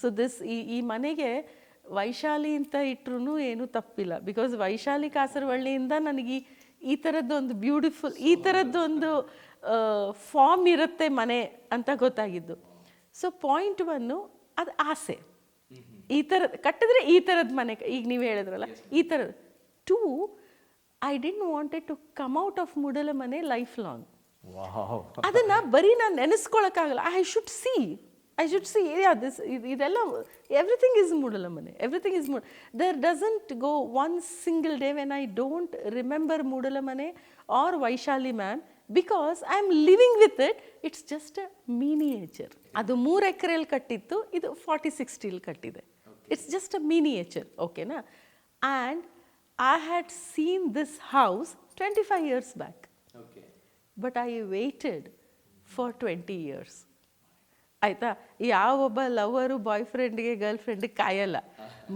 ಸೊ ಈ ಮನೆಗೆ ವೈಶಾಲಿ ಅಂತ ಇಟ್ರೂ ಏನೂ ತಪ್ಪಿಲ್ಲ. ಬಿಕಾಸ್ ವೈಶಾಲಿ ಕಾಸರವಳ್ಳಿಯಿಂದ ನನಗೆ ಈ ಥರದ್ದೊಂದು ಬ್ಯೂಟಿಫುಲ್, ಈ ಥರದ್ದೊಂದು ಫಾರ್ಮ್ ಇರುತ್ತೆ ಮನೆ ಅಂತ ಗೊತ್ತಾಗಿದ್ದು. ಸೊ ಪಾಯಿಂಟ್ ಒನ್ನು ಅದು ಆಸೆ, ಈ ಥರದ್ದು ಕಟ್ಟಿದ್ರೆ ಈ ಥರದ್ದು ಮನೆ, ಈಗ ನೀವು ಹೇಳಿದ್ರಲ್ಲ ಈ ಥರದ್ದು. 2, I didn't wanted to come out of Moodala Mane life long. ಅದನ್ನ ಬರೀ ನಾನು ನೆನೆಸ್ಕೊಳಕ್ಕಾಗಲ್ಲ. ಐ ಶುಡ್ ಸಿ ಇದೆಲ್ಲ everything is Moodala Mane, everything is there doesn't go one single day when I don't remember Moodala Mane or Vaishali ma'am, because I am living with it. It's just a miniature. ಅದು 3 ಎಕರೆಯಲ್ಲಿ ಕಟ್ಟಿತ್ತು, ಇದು 40-60 ಕಟ್ಟಿದೆ. ಇಟ್ಸ್ ಜಸ್ಟ್ ಅ ಮಿನಿಯೇಚರ್, ಓಕೆನಾ? And I had scene this house 25 years back. But I waited for 20 years. ಆಯಿತಾ? ಯಾವೊಬ್ಬ lover ಬಾಯ್ ಫ್ರೆಂಡ್ಗೆ girl ಫ್ರೆಂಡಿಗೆ ಕಾಯಲ್ಲ,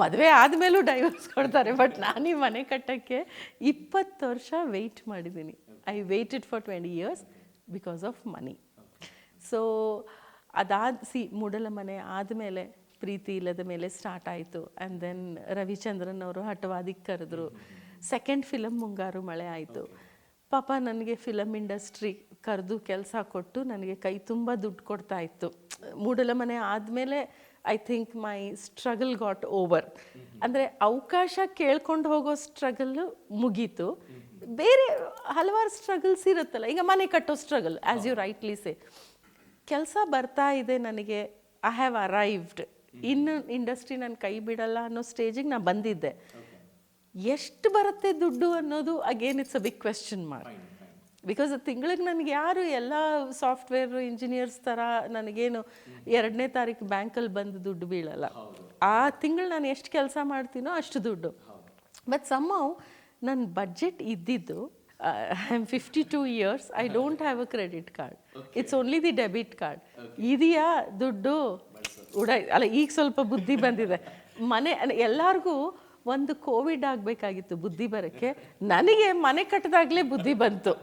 ಮದುವೆ ಆದಮೇಲೂ ಡೈವರ್ಸ್ ಕೊಡ್ತಾರೆ. ಬಟ್ ನಾನು ಈ ಮನೆ ಕಟ್ಟೋಕ್ಕೆ 20 ವರ್ಷ ವೆಯ್ಟ್ ಮಾಡಿದ್ದೀನಿ. I waited for 20 years because of money. So Moodala Mane ಆದಮೇಲೆ ಪ್ರೀತಿ ಇಲ್ಲದ ಮೇಲೆ ಸ್ಟಾರ್ಟ್ ಆಯಿತು. ಆ್ಯಂಡ್ ದೆನ್ ರವಿಚಂದ್ರನ್ ಅವರು ಹಠವಾದಿಗೆ ಕರೆದ್ರು. ಸೆಕೆಂಡ್ ಫಿಲಮ್ ಮುಂಗಾರು ಮಳೆ ಆಯಿತು. ಪಾಪ ನನಗೆ ಫಿಲಮ್ ಇಂಡಸ್ಟ್ರಿ ಕರೆದು ಕೆಲಸ ಕೊಟ್ಟು ನನಗೆ ಕೈ ತುಂಬ ದುಡ್ಡು ಕೊಡ್ತಾ ಇತ್ತು. ಮೂಡಲ ಮನೆ ಆದಮೇಲೆ I think my struggle got over. ಅಂದರೆ ಅವಕಾಶ ಕೇಳ್ಕೊಂಡು ಹೋಗೋ ಸ್ಟ್ರಗಲ್ಲು ಮುಗೀತು. ಬೇರೆ ಹಲವಾರು ಸ್ಟ್ರಗಲ್ಸ್ ಇರುತ್ತಲ್ಲ, ಈಗ ಮನೆ ಕಟ್ಟೋ ಸ್ಟ್ರಗಲ್, ಆ್ಯಸ್ ಯು ರೈಟ್ಲಿ ಸೇ. ಕೆಲಸ ಬರ್ತಾ ಇದೆ ನನಗೆ, ಐ ಹ್ಯಾವ್ ಅರೈವ್ಡ್. ಇನ್ನು ಇಂಡಸ್ಟ್ರಿ ನನ್ನ ಕೈ ಬಿಡಲ್ಲ ಅನ್ನೋ ಸ್ಟೇಜಿಗೆ ನಾನು ಬಂದಿದ್ದೆ. ಎಷ್ಟು ಬರುತ್ತೆ ದುಡ್ಡು ಅನ್ನೋದು again it's a big question mark. Because ತಿಂಗಳಿಗೆ ನನಗೆ ಯಾರು ಎಲ್ಲ ಸಾಫ್ಟ್ವೇರ್ ಇಂಜಿನಿಯರ್ಸ್ ಥರ ನನಗೇನು 2ನೇ ತಾರೀಕು ಬ್ಯಾಂಕಲ್ಲಿ ಬಂದು ದುಡ್ಡು ಬೀಳಲ್ಲ. ಆ ತಿಂಗಳು ನಾನು ಎಷ್ಟು ಕೆಲಸ ಮಾಡ್ತೀನೋ ಅಷ್ಟು ದುಡ್ಡು. ಬಟ್ ಸಮ್ಹೌ ನನ್ನ ಬಡ್ಜೆಟ್ ಇದ್ದಿದ್ದು, I am 52 years, I don't have a credit card, it's only the debit card. ಇದೆಯಾ ದುಡ್ಡು ಅಲ್ಲ, ಈಗ ಸ್ವಲ್ಪ ಬುದ್ಧಿ ಬಂದಿದೆ. ಮನೆ ಎಲ್ಲರಿಗೂ ಒಂದು ಕೋವಿಡ್ ಆಗಬೇಕಾಗಿತ್ತು ಬುದ್ಧಿ ಬರೋಕ್ಕೆ, ನನಗೆ ಮನೆ ಕಟ್ಟಿದಾಗಲೇ ಬುದ್ಧಿ ಬಂತು.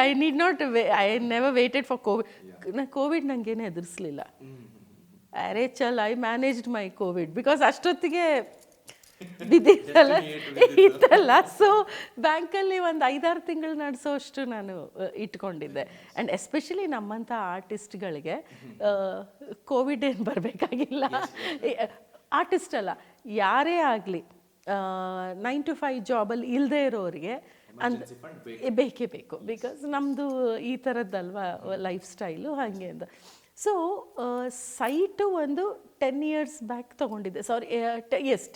I need not I never weighted for Covid ನನಗೇನು ಎದುರಿಸಲಿಲ್ಲ. ಅರೆ ಚಲ್, I managed my Covid because ಅಷ್ಟೊತ್ತಿಗೆ ಇತ್ತಲ್ಲ. ಸೊ ಬ್ಯಾಂಕಲ್ಲಿ ಒಂದು 5-6 ತಿಂಗಳು ನಡೆಸೋ ಅಷ್ಟು ನಾನು ಇಟ್ಕೊಂಡಿದ್ದೆ. ಆ್ಯಂಡ್ ಎಸ್ಪೆಷಲಿ ನಮ್ಮಂಥ ಆರ್ಟಿಸ್ಟ್ಗಳಿಗೆ ಕೋವಿಡ್ ಏನು ಬರಬೇಕಾಗಿಲ್ಲ. ಆರ್ಟಿಸ್ಟ್ ಅಲ್ಲ, ಯಾರೇ ಆಗಲಿ 9 to 5 ಜಾಬಲ್ಲಿ ಇಲ್ಲದೆ ಇರೋರಿಗೆ ಬೇಕೇ ಬೇಕು. ಬಿಕಾಸ್ ನಮ್ಮದು ಈ ಥರದ್ದಲ್ವಾ ಲೈಫ್ ಸ್ಟೈಲು, ಹಾಗೆ ಅಂತ. ಸೊ ಸೈಟು ಒಂದು 10 years ಬ್ಯಾಕ್ ತೊಗೊಂಡಿದ್ದೆ.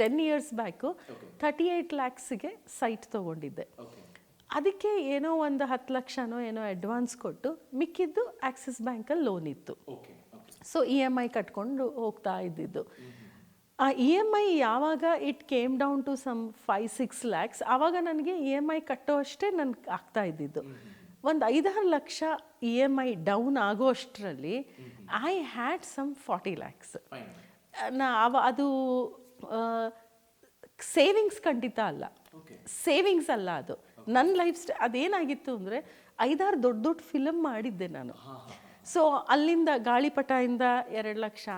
10 years ಬ್ಯಾಕು 38 lakhsಗೆ ಸೈಟ್ ತೊಗೊಂಡಿದ್ದೆ. ಅದಕ್ಕೆ ಏನೋ ಒಂದು 10 ಲಕ್ಷನೋ ಏನೋ ಅಡ್ವಾನ್ಸ್ ಕೊಟ್ಟು ಮಿಕ್ಕಿದ್ದು ಆಕ್ಸಿಸ್ ಬ್ಯಾಂಕಲ್ಲಿ ಲೋನ್ ಇತ್ತು. ಸೊ EMI ಕಟ್ಕೊಂಡು ಹೋಗ್ತಾ ಇದ್ದಿದ್ದು. ಆ EMI ಯಾವಾಗ it came down to some 5-6 lakhs, ಆವಾಗ ನನಗೆ EMI ಕಟ್ಟೋ ಅಷ್ಟೇ ನನಗೆ ಆಗ್ತಾ ಇದ್ದಿದ್ದು. ಒಂದು 5-6 ಲಕ್ಷ EMI ಡೌನ್ ಆಗೋ ಅಷ್ಟರಲ್ಲಿ ಐ ಹ್ಯಾಡ್ ಸಮ್ 40 lakhs. ಅದು ಸೇವಿಂಗ್ಸ್ ಖಂಡಿತ ಅಲ್ಲ, ಸೇವಿಂಗ್ಸ್ ಅಲ್ಲ ಅದು. ನನ್ನ ಲೈಫ್ ಅದೇನಾಗಿತ್ತು ಅಂದರೆ 5-6 ದೊಡ್ಡ ಫಿಲಮ್ ಮಾಡಿದ್ದೆ ನಾನು. ಸೊ ಅಲ್ಲಿಂದ ಗಾಳಿಪಟದಿಂದ 2 ಲಕ್ಷ,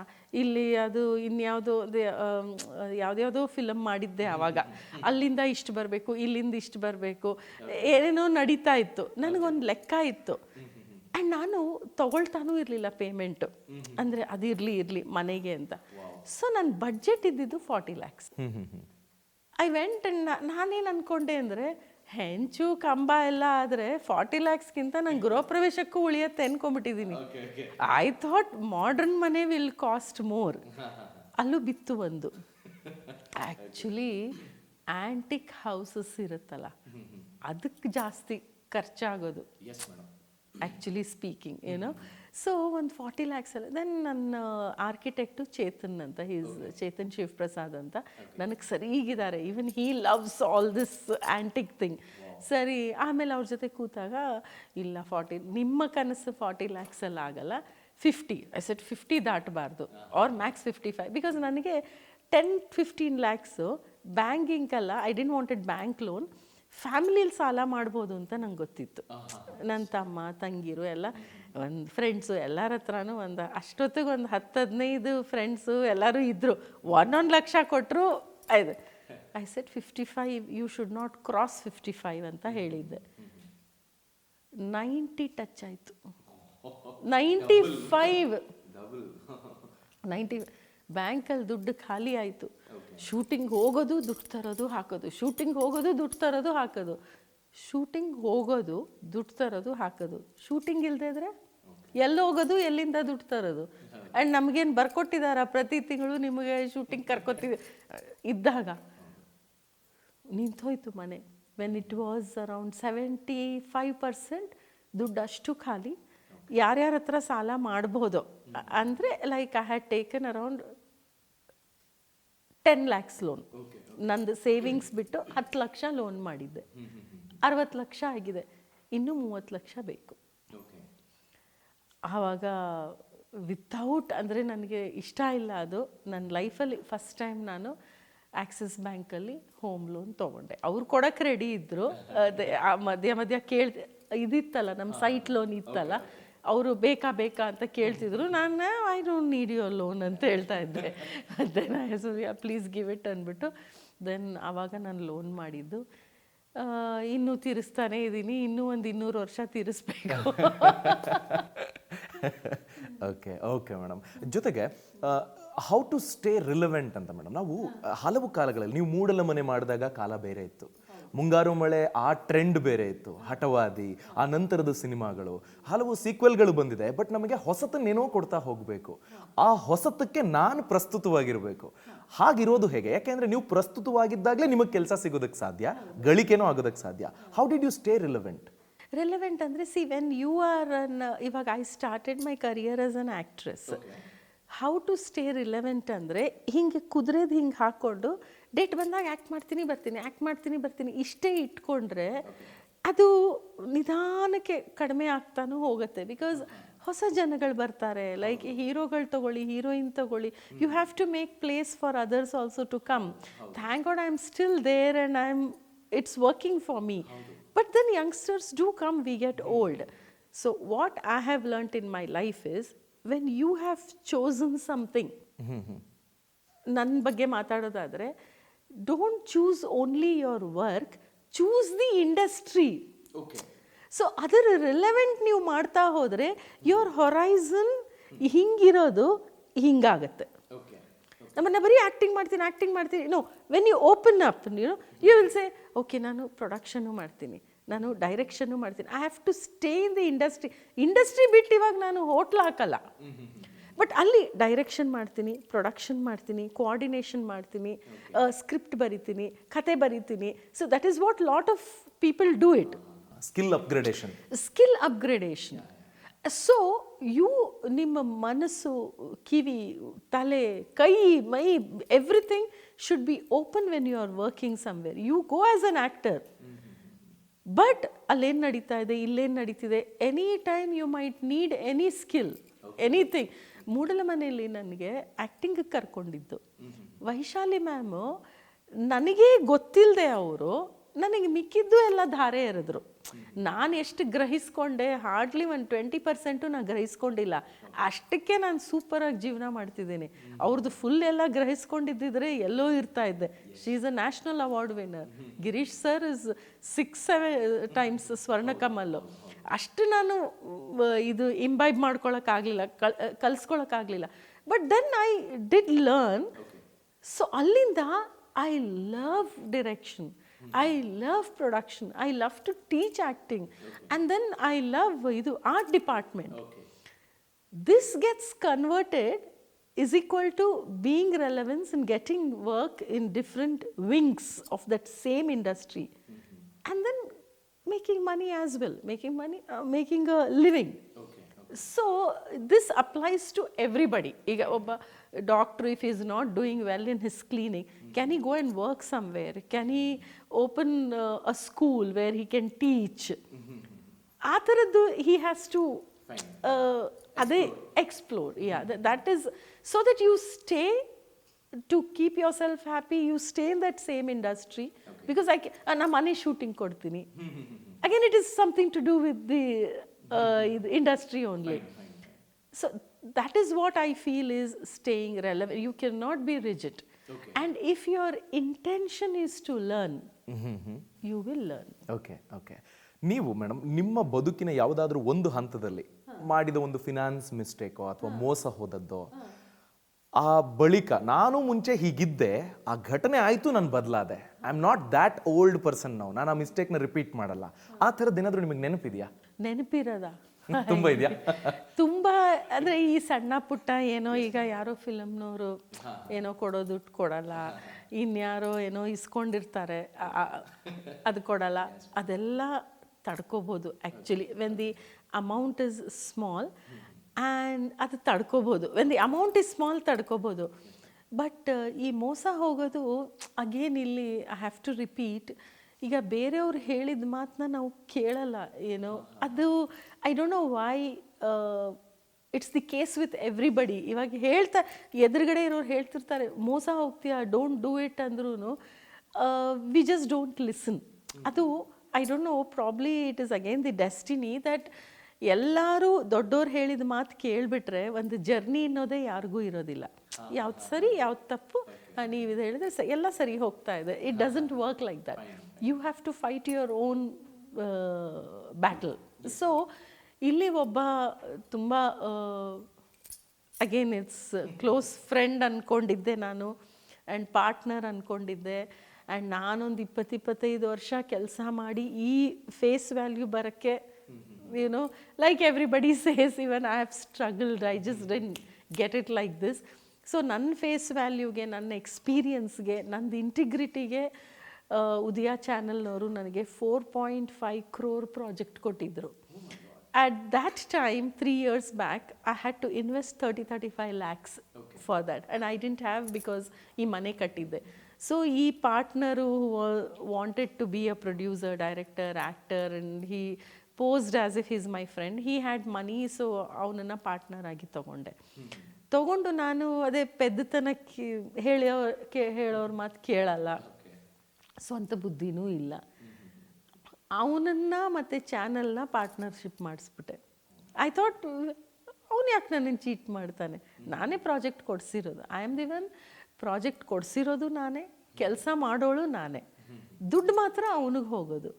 ಇಲ್ಲಿ ಅದು ಇನ್ಯಾವುದೋ ಯಾವುದ್ಯಾವುದೋ ಫಿಲಮ್ ಮಾಡಿದ್ದೆ ಆವಾಗ. ಅಲ್ಲಿಂದ ಇಷ್ಟು ಬರಬೇಕು, ಇಲ್ಲಿಂದ ಇಷ್ಟು ಬರಬೇಕು, ಏನೇನೋ ನಡೀತಾ ಇತ್ತು. ನನಗೊಂದು ಲೆಕ್ಕ ಇತ್ತು. ಆ್ಯಂಡ್ ನಾನು ತೊಗೊಳ್ತಾನೂ ಇರಲಿಲ್ಲ ಪೇಮೆಂಟು, ಅಂದರೆ ಅದಿರಲಿ ಮನೆಗೆ ಅಂತ. ಸೊ ನನ್ನ ಬಡ್ಜೆಟ್ ಇದ್ದಿದ್ದು 40 lakhs. ಐ ವೆಂಟ್ ಆ್ಯಂಡ್ ನಾನೇನು ಅಂದ್ಕೊಂಡೆ ಅಂದರೆ ಹೆಂಚು ಕಂಬ ಎಲ್ಲ ಆದರೆ 40 ಲ್ಯಾಕ್ಸ್ಗಿಂತ ನಂಗೆ ಗೃಹ ಪ್ರವೇಶಕ್ಕೂ ಉಳಿಯತ್ತೆ ಅನ್ಕೊಂಬಿಟ್ಟಿದ್ದೀನಿ. ಐ ಥಾಟ್ ಮಾಡರ್ನ್ ಮನೆ ವಿಲ್ ಕಾಸ್ಟ್ ಮೋರ್. ಅಲ್ಲೂ ಬಿತ್ತು ಒಂದು. ಆ್ಯಕ್ಚುಲಿ ಆ್ಯಂಟಿಕ್ ಹೌಸಸ್ ಇರುತ್ತಲ್ಲ, ಅದಕ್ಕೆ ಜಾಸ್ತಿ ಖರ್ಚಾಗೋದು ಆ್ಯಕ್ಚುಲಿ ಸ್ಪೀಕಿಂಗ್, ಏನೋ. ಸೊ ಒಂದು 40 ಲ್ಯಾಕ್ಸ್ ಅಲ್ಲ. ದೆನ್ ನನ್ನ ಆರ್ಕಿಟೆಕ್ಟು ಚೇತನ್ ಅಂತ, ಚೇತನ್ ಶಿವಪ್ರಸಾದ್ ಅಂತ, ನನಗೆ ಸರಿಗಿದ್ದಾರೆ. Even he loves all this antique thing. ಸರಿ, ಆಮೇಲೆ ಅವ್ರ ಜೊತೆ ಕೂತಾಗ, ಇಲ್ಲ 40 ನಿಮ್ಮ ಕನಸು 40 ಲ್ಯಾಕ್ಸಲ್ಲಿ ಆಗಲ್ಲ, 50. ಐ ಸೆಟ್ 50 ದಾಟಬಾರ್ದು, ಆರ್ ಮ್ಯಾಕ್ಸ್ 55. ಬಿಕಾಸ್ ನನಗೆ 10-15 ಲ್ಯಾಕ್ಸು ಬ್ಯಾಂಕಿಂಗಲ್ಲ, I didn't wanted bank loan, ಫ್ಯಾಮಿಲಿಯಲ್ಲಿ ಸಾಲ ಮಾಡ್ಬೋದು ಅಂತ ನಂಗೆ ಗೊತ್ತಿತ್ತು. ನನ್ನ ತಮ್ಮ ತಂಗಿರು ಎಲ್ಲ, ಒಂದು ಫ್ರೆಂಡ್ಸು ಎಲ್ಲರ ಹತ್ರನೂ ಒಂದು ಅಷ್ಟೊತ್ತಿಗೆ ಒಂದು 10-15 ಫ್ರೆಂಡ್ಸು ಎಲ್ಲರೂ ಇದ್ದರು. 1 ಲಕ್ಷ ಕೊಟ್ಟರು ಆಯ್ತು. I set 55, you should not cross 55 ಅಂತ ಹೇಳಿದ್ದೆ. 90 ಟಚ್ ಆಯಿತು. 95 ಬ್ಯಾಂಕಲ್ಲಿ ದುಡ್ಡು ಖಾಲಿ ಆಯಿತು. ಶೂಟಿಂಗ್ ಹೋಗೋದು, ದುಡ್ಡು ತರೋದು, ಹಾಕೋದು, ಶೂಟಿಂಗ್ ಹೋಗೋದು, ದುಡ್ಡು ತರೋದು, ಹಾಕೋದು, ಶೂಟಿಂಗ್ ಹೋಗೋದು, ದುಡ್ಡು ತರೋದು, ಹಾಕೋದು. ಶೂಟಿಂಗ್ ಇಲ್ಲದೆ ಇದ್ರೆ ಎಲ್ಲಿ ಹೋಗೋದು, ಎಲ್ಲಿಂದ ದುಡ್ಡು ತರೋದು? ಆ್ಯಂಡ್ ನಮಗೇನು ಬರ್ಕೊಟ್ಟಿದ್ದಾರ ಪ್ರತಿ ತಿಂಗಳು ನಿಮಗೆ ಶೂಟಿಂಗ್ ಕರ್ಕೊತೀವಿ ಇದ್ದಾಗ ನಿಂತೋಯ್ತು ಮನೆ. ವೆನ್ ಇಟ್ ವಾಸ್ ಅರೌಂಡ್ 75% ದುಡ್ಡು ಅಷ್ಟು ಖಾಲಿ. ಯಾರ್ಯಾರ ಹತ್ರ ಸಾಲ ಮಾಡ್ಬೋದು ಅಂದರೆ, like I had taken around 10 lakhs loan. ನಂದು ಸೇವಿಂಗ್ಸ್ ಬಿಟ್ಟು 10 ಲಕ್ಷ ಲೋನ್ ಮಾಡಿದ್ದೆ. 60 ಲಕ್ಷ ಆಗಿದೆ, ಇನ್ನೂ 30 ಲಕ್ಷ ಬೇಕು. ಆವಾಗ ವಿತೌಟ್, ಅಂದರೆ ನನಗೆ ಇಷ್ಟ ಇಲ್ಲ ಅದು. ನನ್ನ ಲೈಫಲ್ಲಿ ಫಸ್ಟ್ ಟೈಮ್ ನಾನು ಆಕ್ಸಿಸ್ ಬ್ಯಾಂಕಲ್ಲಿ ಹೋಮ್ ಲೋನ್ ತೊಗೊಂಡೆ. ಅವ್ರು ಕೊಡೋಕ್ಕೆ ರೆಡಿ ಇದ್ದರು. ಅದೇ ಮಧ್ಯ ಕೇಳಿದೆ, ಇದಿತ್ತಲ್ಲ ನಮ್ಮ ಸೈಟ್ ಲೋನ್ ಇತ್ತಲ್ಲ, ಅವರು ಬೇಕಾ ಅಂತ ಕೇಳ್ತಿದ್ರು. ನಾನು I don't need your loan ಅಂತ ಹೇಳ್ತಾ ಇದ್ದೆ. ದೆನ್ ಐ ಸೂರ್ಯ ಪ್ಲೀಸ್ ಗಿವ್ ಇಟ್ ಅಂದ್ಬಿಟ್ಟು, ದೆನ್ ಆವಾಗ ನಾನು ಲೋನ್ ಮಾಡಿದ್ದು. ಇನ್ನೂ ತೀರಿಸ್ತಾನೇ ಇದ್ದೀನಿ, ಇನ್ನೂ ಒಂದು 200 ವರ್ಷ ತೀರಿಸ್ಬೇಕು. Okay madam. ಜೊತೆಗೆ ಹೌ ಟು ಸ್ಟೇ ರಿಲೆವೆಂಟ್ ಅಂತ ಮೇಡಮ್, ನಾವು ಹಲವು ಕಾಲಗಳಲ್ಲಿ, ನೀವು ಮೂಡಲ ಮನೆ ಮಾಡಿದಾಗ ಕಾಲ ಬೇರೆ ಇತ್ತು, ಮುಂಗಾರು ಮಳೆ ಆ ಟ್ರೆಂಡ್ ಬೇರೆ ಇತ್ತು, ಹಠವಾದಿ, ಆ ನಂತರದ ಸಿನಿಮಾಗಳು, ಹಲವು ಸೀಕ್ವೆಲ್ಗಳು ಬಂದಿದೆ. ಬಟ್ ನಮಗೆ ಹೊಸತನ್ನೇನೋ ಕೊಡ್ತಾ ಹೋಗಬೇಕು, ಆ ಹೊಸತಕ್ಕೆ ನಾನು ಪ್ರಸ್ತುತವಾಗಿರಬೇಕು. ಹಾಗಿರೋದು ಹೇಗೆ? ಯಾಕೆಂದ್ರೆ ನೀವು ಪ್ರಸ್ತುತವಾಗಿದ್ದಾಗಲೇ ನಿಮಗೆ ಕೆಲಸ ಸಿಗೋದಕ್ಕೆ ಸಾಧ್ಯ, ಗಳಿಕೆನೋ ಆಗೋದಕ್ಕೆ ಸಾಧ್ಯ. How did you stay relevant? Relevant ಅಂದರೆ, ಸಿ ವೆನ್ ಯು ಆರ್ ಇವಾಗ I started my career as an actress. How to stay relevant ಅಂದರೆ, ಹಿಂಗೆ ಕುದುರೆದು ಹಿಂಗೆ ಹಾಕ್ಕೊಂಡು ಡೇಟ್ ಬಂದಾಗ ಆ್ಯಕ್ಟ್ ಮಾಡ್ತೀನಿ ಬರ್ತೀನಿ ಇಷ್ಟೇ ಇಟ್ಕೊಂಡ್ರೆ ಅದು ನಿಧಾನಕ್ಕೆ ಕಡಿಮೆ ಆಗ್ತಾನೂ ಹೋಗುತ್ತೆ. ಬಿಕಾಸ್ ಹೊಸ ಜನಗಳು ಬರ್ತಾರೆ, ಲೈಕ್ ಹೀರೋಗಳು ತಗೊಳ್ಳಿ, ಹೀರೋಯಿನ್ ತಗೊಳ್ಳಿ, you have to make place for others also to come. Thank God I am still there and it's working for me. But then youngsters do come, we get old. So what I have learnt in my life is, when you have chosen something, ನನ್ನ ಬಗ್ಗೆ ಮಾತಾಡೋದಾದರೆ, don't choose only your work, choose the industry. So ಅದರ relevant ನೀವು ಮಾಡ್ತಾ ಹೋದರೆ, your horizon ಹಿಂಗಿರೋದು ಹಿಂಗಾಗತ್ತೆ. ನಮ್ಮನ್ನ ಬರೀ acting ಮಾಡ್ತೀನಿ. No, when you open up, you will say, okay ನಾನು ಪ್ರೊಡಕ್ಷನ್ನು ಮಾಡ್ತೀನಿ, ನಾನು ಡೈರೆಕ್ಷನ್ನು ಮಾಡ್ತೀನಿ. I have to stay in the industry ಬಿಟ್ಟು ಇವಾಗ ನಾನು ಹೋಟ್ಲ್ ಹಾಕಲ್ಲ. ಬಟ್ ಅಲ್ಲಿ ಡೈರೆಕ್ಷನ್ ಮಾಡ್ತೀನಿ, ಪ್ರೊಡಕ್ಷನ್ ಮಾಡ್ತೀನಿ, ಕೋಆರ್ಡಿನೇಷನ್ ಮಾಡ್ತೀನಿ, ಸ್ಕ್ರಿಪ್ಟ್ ಬರಿತೀನಿ, ಕತೆ ಬರಿತೀನಿ. So that is what lot of people do it. Skill upgradation. So ನಿಮ್ಮ ಮನಸ್ಸು, ಕಿವಿ, ತಲೆ, ಕೈ, ಮೈ, everything should be open when you are working somewhere. You go as an actor, but ಅಲ್ಲೇನು ನಡೀತಾ ಇದೆ, ಇಲ್ಲೇನು ನಡೀತಿದೆ, any time you might need any skill, anything. Moodala ಮನೆಯಲ್ಲಿ ನನಗೆ ಆ್ಯಕ್ಟಿಂಗಿಗೆ ಕರ್ಕೊಂಡಿದ್ದು ವೈಶಾಲಿ ಮ್ಯಾಮು. ನನಗೇ ಗೊತ್ತಿಲ್ಲದೆ ಅವರು ನನಗೆ ಮಿಕ್ಕಿದ್ದು ಎಲ್ಲ ಧಾರೆ ಎರೆದ್ರು. ನಾನು ಎಷ್ಟು ಗ್ರಹಿಸ್ಕೊಂಡೆ, ಹಾರ್ಡ್ಲಿ ಒಂದು 20% ನಾನು ಗ್ರಹಿಸ್ಕೊಂಡಿಲ್ಲ. ಅಷ್ಟಕ್ಕೆ ನಾನು ಸೂಪರಾಗಿ ಜೀವನ ಮಾಡ್ತಿದ್ದೀನಿ. ಅವ್ರದ್ದು ಫುಲ್ ಎಲ್ಲ ಗ್ರಹಿಸ್ಕೊಂಡಿದ್ದಿದ್ರೆ ಎಲ್ಲೋ ಇರ್ತಾ ಇದ್ದೆ. She is a national award winner. Girish sir is 6-7 times ಸ್ವರ್ಣಕಮಲ್ಲು. ಅಷ್ಟು ನಾನು ಇದು ಇಂಬೈಬ್ ಮಾಡ್ಕೊಳಕ್ಕಾಗಲಿಲ್ಲ, ಕಲಿಸ್ಕೊಳಕ್ಕಾಗಲಿಲ್ಲ. But then I did learn. So ಅಲ್ಲಿಂದ I love direction. I love production, I love to teach acting, and then I love ಇದು art department. This gets converted is equal to being relevance and getting work in different wings of that same industry, and then making money as well, making a living. So this applies to everybody. Iga obba doctor, if he is not doing well in his clinic, can he go and work somewhere? Can he open a school where he can teach? ಆ ಥರದ್ದು he has to ಅದೇ explore. Yeah, that is so that you stay, to keep yourself happy, you stay in that same industry. Because na mane shooting ಕೊಡ್ತೀನಿ, again it is something to do with the industry only. So that is what I feel is staying relevant. You cannot be rigid. And if your intention is to learn, you will learn. Okay. ನೀವು madam ನಿಮ್ಮ ಬದುಕಿನ ಯಾವುದಾದ್ರೂ ಒಂದು ಹಂತದಲ್ಲಿ ಮಾಡಿದ ಒಂದು finance ಮಿಸ್ಟೇಕೋ ಅಥವಾ ಮೋಸ ಹೋದದ್ದೋ, ಆ ಬಳಿಕ ನಾನು ಮುಂಚೆ ಹೀಗಿದ್ದೆ, ಆ ಘಟನೆ ಆಯ್ತು, ನಾನು ಬದಲಾದೆ, I am not that old person ನಾವು, ನಾನು ಆ ಮಿಸ್ಟೇಕ್ನ ರಿಪೀಟ್ ಮಾಡಲ್ಲ, ಆ ಥರದ್ದು ಏನಾದರೂ ನಿಮಗೆ ನೆನಪಿದೆಯಾ? ನೆನಪಿರೋದ ತುಂಬ ಇದೆಯಾ? ತುಂಬ ಅಂದರೆ ಈ ಸಣ್ಣ ಪುಟ್ಟ ಏನೋ, ಈಗ ಯಾರೋ ಫಿಲಮ್ನವರು ಏನೋ ಕೊಡೋ ದುಡ್ಡು ಕೊಡಲ್ಲ, ಇನ್ಯಾರೋ ಏನೋ ಇಸ್ಕೊಂಡಿರ್ತಾರೆ ಅದು ಕೊಡಲ್ಲ, ಅದೆಲ್ಲ ತಡ್ಕೋಬೋದು actually when the amount is small, and ಅದು ತಡ್ಕೋಬೋದು. When the amount is small ತಡ್ಕೋಬೋದು. ಬಟ್ ಈ ಮೋಸ ಹೋಗೋದು ಅಗೇನ್ ಇಲ್ಲಿ ಐ ಹ್ಯಾವ್ ಟು ರಿಪೀಟ್, ಈಗ ಬೇರೆಯವ್ರು ಹೇಳಿದ ಮಾತನ್ನ ನಾವು ಕೇಳಲ್ಲ ಏನೋ, ಅದು I don't know why it's the case with everybody. ಇವಾಗ ಎದುರುಗಡೆ ಇರೋರು ಹೇಳ್ತಿರ್ತಾರೆ ಮೋಸ ಹೋಗ್ತೀಯಾ, ಡೋಂಟ್ ಡೂ ಇಟ್ ಅಂದ್ರೂ ವಿ ಜಸ್ಟ್ ಡೋಂಟ್ ಲಿಸನ್. ಅದು I don't no, probably it is again the destiny that ಎಲ್ಲರೂ ದೊಡ್ಡವ್ರು ಹೇಳಿದ ಮಾತು ಕೇಳಿಬಿಟ್ರೆ ಒಂದು ಜರ್ನಿ ಅನ್ನೋದೇ ಯಾರಿಗೂ ಇರೋದಿಲ್ಲ. ಯಾವ್ದು ಸರಿ ಯಾವ್ದು ತಪ್ಪು, ನೀವು ಇದು ಹೇಳಿದ್ರೆ ಎಲ್ಲ ಸರಿ ಹೋಗ್ತಾ ಇದೆ. It doesn't work like that. You have to fight your own battle. So ಇಲ್ಲಿ ಒಬ್ಬ ತುಂಬ ಅಗೇನ್ ಇಟ್ಸ್ ಕ್ಲೋಸ್ ಫ್ರೆಂಡ್ ಅಂದ್ಕೊಂಡಿದ್ದೆ ನಾನು, ಆ್ಯಂಡ್ ಪಾರ್ಟ್ನರ್ ಅಂದ್ಕೊಂಡಿದ್ದೆ. ಆ್ಯಂಡ್ ನಾನೊಂದು 20-25 ವರ್ಷ ಕೆಲಸ ಮಾಡಿ ಈ ಫೇಸ್ ವ್ಯಾಲ್ಯೂ ಬರೋಕ್ಕೆ, you know, like everybody says, even I have struggled, I just didn't get it like this. So ನನ್ನ ಫೇಸ್ ವ್ಯಾಲ್ಯೂಗೆ, ನನ್ನ ಎಕ್ಸ್ಪೀರಿಯನ್ಸ್ಗೆ, ನಂದು ಇಂಟಿಗ್ರಿಟಿಗೆ ಉದಯ ಚಾನಲ್ನವರು ನನಗೆ 4.5 crore ಪ್ರಾಜೆಕ್ಟ್ ಕೊಟ್ಟಿದ್ದರು. At that time, 3 years back, I had to invest 30-35 lakhs for that, and I didn't have, because ಈ ಮನೆ ಕಟ್ಟಿದ್ದೆ. So ಈ partner wanted to be a producer, director, actor, and he posed as if he's my friend. He had money, so ಅವನನ್ನು partner ಆಗಿ ತಗೊಂಡು ನಾನು ಅದೇ ಪೆದ್ದತನಕ್ಕೆ ಹೇಳೋರ ಮಾತು ಕೇಳಲ್ಲ, ಸ್ವಂತ ಬುದ್ಧಿನೂ ಇಲ್ಲ. ಅವನನ್ನು ಮತ್ತು ಚಾನಲ್ನ ಪಾರ್ಟ್ನರ್ಶಿಪ್ ಮಾಡಿಸ್ಬಿಟ್ಟೆ. ಐ ಥಾಟ್ ಅವನು ಯಾಕೆ ನನ್ನನ್ನು ಚೀಟ್ ಮಾಡ್ತಾನೆ, ನಾನೇ ಪ್ರಾಜೆಕ್ಟ್ ಕೊಡಿಸಿರೋದು, I am the one, project ಕೊಡಿಸಿರೋದು ನಾನೇ, ಕೆಲಸ ಮಾಡೋಳು ನಾನೇ, ದುಡ್ಡು ಮಾತ್ರ ಅವನಿಗೆ ಹೋಗೋದು.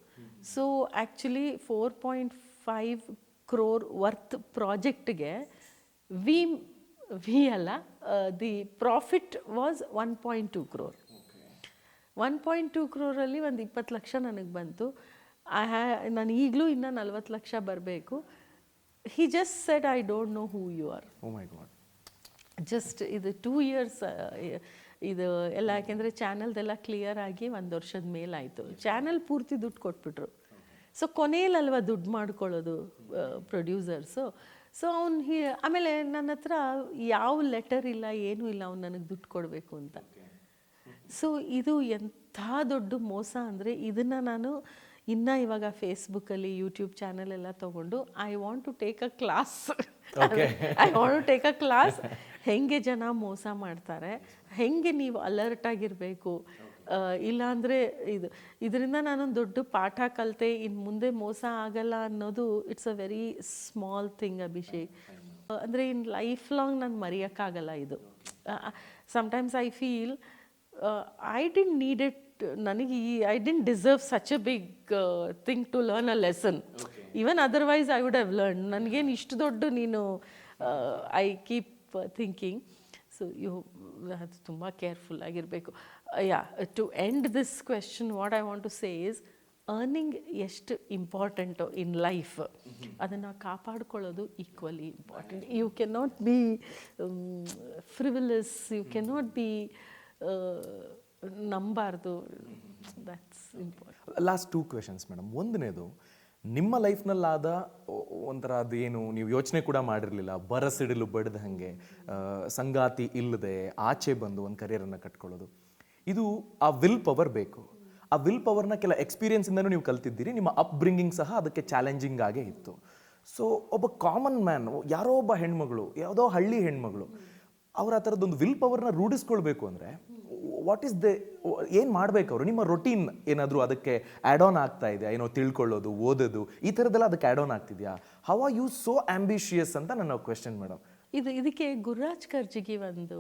ಸೊ ಆ್ಯಕ್ಚುಲಿ 4.5 crore ವರ್ತ್ ಪ್ರಾಜೆಕ್ಟ್ಗೆ ವಿ ಅಲ್ಲ, the profit was 1.2 crore. 1.2 crore ಒಂದು 20 ಲಕ್ಷ ನನಗೆ ಬಂತು. ನಾನು ಈಗಲೂ ಇನ್ನೂ 40 ಲಕ್ಷ ಬರಬೇಕು. He just said, I don't know who you are. Oh my God. Just ಇದು 2 years ಇದು ಎಲ್ಲ, ಯಾಕೆಂದರೆ ಚಾನಲ್ದೆಲ್ಲ ಕ್ಲಿಯರ್ ಆಗಿ 1 ವರ್ಷದ ಮೇಲಾಯಿತು. ಚಾನಲ್ ಪೂರ್ತಿ ದುಡ್ಡು ಕೊಟ್ಬಿಟ್ರು. ಸೊ ಕೊನೆಯಲ್ಲಲ್ವ ದುಡ್ಡು ಮಾಡ್ಕೊಳ್ಳೋದು ಪ್ರೊಡ್ಯೂಸರ್ಸು. ಸೊ ಆಮೇಲೆ ನನ್ನ ಹತ್ರ ಯಾವ ಲೆಟರ್ ಇಲ್ಲ, ಏನೂ ಇಲ್ಲ, ಅವ್ನು ನನಗೆ ದುಡ್ಡು ಕೊಡಬೇಕು ಅಂತ. ಸೊ ಇದು ಎಂಥ ದೊಡ್ಡ ಮೋಸ ಅಂದರೆ, ಇದನ್ನು ನಾನು ಇನ್ನು ಇವಾಗ ಫೇಸ್ಬುಕ್ಕಲ್ಲಿ, ಯೂಟ್ಯೂಬ್ ಚಾನಲ್ ಎಲ್ಲ ತೊಗೊಂಡು I want to take a class. ಹೆಂಗೆ ಜನ ಮೋಸ ಮಾಡ್ತಾರೆ, ಹೆಂಗೆ ನೀವು ಅಲರ್ಟ್ ಆಗಿರಬೇಕು, ಇಲ್ಲಾಂದರೆ ಇದರಿಂದ ನಾನೊಂದು ದೊಡ್ಡ ಪಾಠ ಕಲಿತೆ. ಇನ್ನು ಮುಂದೆ ಮೋಸ ಆಗಲ್ಲ ಅನ್ನೋದು it's a very small thing Abhishek. ಅಂದರೆ ಇನ್ ಲೈಫ್ ಲಾಂಗ್ ನಾನು ಮರೆಯೋಕ್ಕಾಗಲ್ಲ ಇದು. Sometimes I feel I didn't need it, ನನಗೆ I didn't deserve such a big thing to learn a lesson. Even otherwise I would have learn. ನನಗೇನು ಇಷ್ಟು ದೊಡ್ಡ ನೀನು I keep thinking. So ಅದು ತುಂಬ ಕೇರ್ಫುಲ್ ಆಗಿರಬೇಕು. To end this question what I want to say is earning ಎಷ್ಟು important in life ಅದನ್ನು ಕಾಪಾಡ್ಕೊಳ್ಳೋದು equally important. You can not be frivolous, you can not be ನಂಬಾರ್ದು. That's important. Last 2 questions madam. ಒಂದನೇದು, ನಿಮ್ಮ ಲೈಫ್ನಲ್ಲಾದ ಒಂಥರ ಅದೇನು ನೀವು ಯೋಚನೆ ಕೂಡ ಮಾಡಿರಲಿಲ್ಲ, ಬರಸಿಡಿಲು ಬಡ್ದ ಹಾಗೆ ಸಂಗಾತಿ ಇಲ್ಲದೆ ಆಚೆ ಬಂದು ಒಂದು ಕರಿಯರನ್ನು ಕಟ್ಕೊಳ್ಳೋದು, ಇದು ಆ ವಿಲ್ ಪವರ್ ಬೇಕು. ಆ ವಿಲ್ ಪವರ್ನ ಕೆಲ ಎಕ್ಸ್ಪೀರಿಯನ್ಸಿಂದನೂ ನೀವು ಕಲ್ತಿದ್ದೀರಿ. ನಿಮ್ಮ ಅಪ್ಬ್ರಿಂಗಿಂಗ್ ಸಹ ಅದಕ್ಕೆ ಚಾಲೆಂಜಿಂಗ್ ಆಗೇ ಇತ್ತು. ಸೊ ಒಬ್ಬ ಕಾಮನ್ ಮ್ಯಾನ್, ಯಾರೋ ಒಬ್ಬ ಹೆಣ್ಮಗಳು, ಯಾವುದೋ ಹಳ್ಳಿ ಹೆಣ್ಮಗಳು, ಅವ್ರು ಆ ಥರದ್ದೊಂದು ವಿಲ್ ಪವರ್ನ ರೂಢಿಸ್ಕೊಳ್ಬೇಕು ಅಂದರೆ ವಾಟ್ ಈಸ್ ಏನು ಮಾಡಬೇಕು ಅವರು? ನಿಮ್ಮ ರೊಟೀನ್ ಏನಾದರೂ ಅದಕ್ಕೆ ಆ್ಯಡ್ ಆನ್ ಆಗ್ತಾ ಇದೆಯಾ? ಏನೋ ತಿಳ್ಕೊಳ್ಳೋದು, ಓದೋದು, ಈ ಥರದ್ದೆಲ್ಲ ಅದಕ್ಕೆ ಆ್ಯಡ್ ಆನ್ ಆಗ್ತಿದೆಯಾ? How are you so ambitious ಅಂತ ನನ್ನ ಕ್ವೆಶನ್ ಮೇಡಮ್. ಇದಕ್ಕೆ ಗುರುರಾಜ್ ಕರ್ಜಿಗಿ ಒಂದು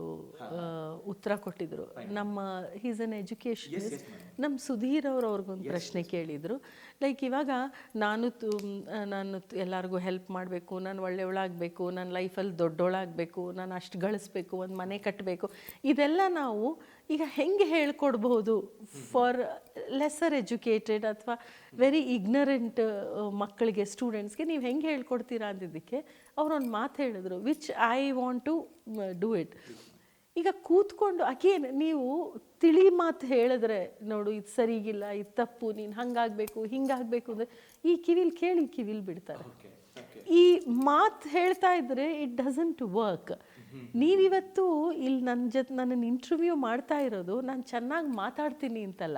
ಉತ್ತರ ಕೊಟ್ಟಿದ್ರು. ನಮ್ಮ ಹೀಸ್ ಅನ್ ಎಜುಕೇಷನಿಸ್ಟ್. ನಮ್ಮ ಸುಧೀರ್ ಅವ್ರಿಗೊಂದು ಪ್ರಶ್ನೆ ಕೇಳಿದರು. ಲೈಕ್ ಇವಾಗ ನಾನು ಎಲ್ಲರಿಗೂ ಹೆಲ್ಪ್ ಮಾಡಬೇಕು, ನಾನು ಒಳ್ಳೆಯವಳಾಗಬೇಕು, ನನ್ನ ಲೈಫಲ್ಲಿ ದೊಡ್ಡವಳಾಗಬೇಕು, ನಾನು ಅಷ್ಟು ಗಳಿಸ್ಬೇಕು, ಒಂದು ಮನೆ ಕಟ್ಟಬೇಕು, ಇದೆಲ್ಲ ನಾವು ಈಗ ಹೆಂಗೆ ಹೇಳ್ಕೊಡ್ಬೋದು ಫಾರ್ ಲೆಸ್ಸರ್ ಎಜುಕೇಟೆಡ್ ಅಥವಾ ವೆರಿ ಇಗ್ನರೆಂಟ್ ಮಕ್ಕಳಿಗೆ, ಸ್ಟೂಡೆಂಟ್ಸ್ಗೆ ನೀವು ಹೆಂಗೆ ಹೇಳ್ಕೊಡ್ತೀರಾ ಅಂದಿದ್ದಕ್ಕೆ ಅವರೊಂದು ಮಾತು ಹೇಳಿದ್ರು, which I want to do it. ಈಗ ಕೂತ್ಕೊಂಡು ಅಗೇನ್ ನೀವು ತಿಳಿ ಮಾತು ಹೇಳಿದ್ರೆ, ನೋಡು ಇದು ಸರಿಗಿಲ್ಲ, ಇದು ತಪ್ಪು, ನೀನು ಹಂಗಾಗಬೇಕು ಹಿಂಗಾಗಬೇಕು ಅಂದರೆ ಈ ಕಿವಿಲಿ ಕೇಳಿ ಕಿವಿಲಿ ಬಿಡ್ತಾರೆ. ಈ ಮಾತು ಹೇಳ್ತಾ ಇದ್ರೆ ಇಟ್ ಡಸಂಟ್ ವರ್ಕ್. ನೀವಿವತ್ತು ಇಲ್ಲಿ ನನ್ನನ್ನು ಇಂಟರ್ವ್ಯೂ ಮಾಡ್ತಾ ಇರೋದು ನಾನು ಚೆನ್ನಾಗಿ ಮಾತಾಡ್ತೀನಿ ಅಂತಲ್ಲ,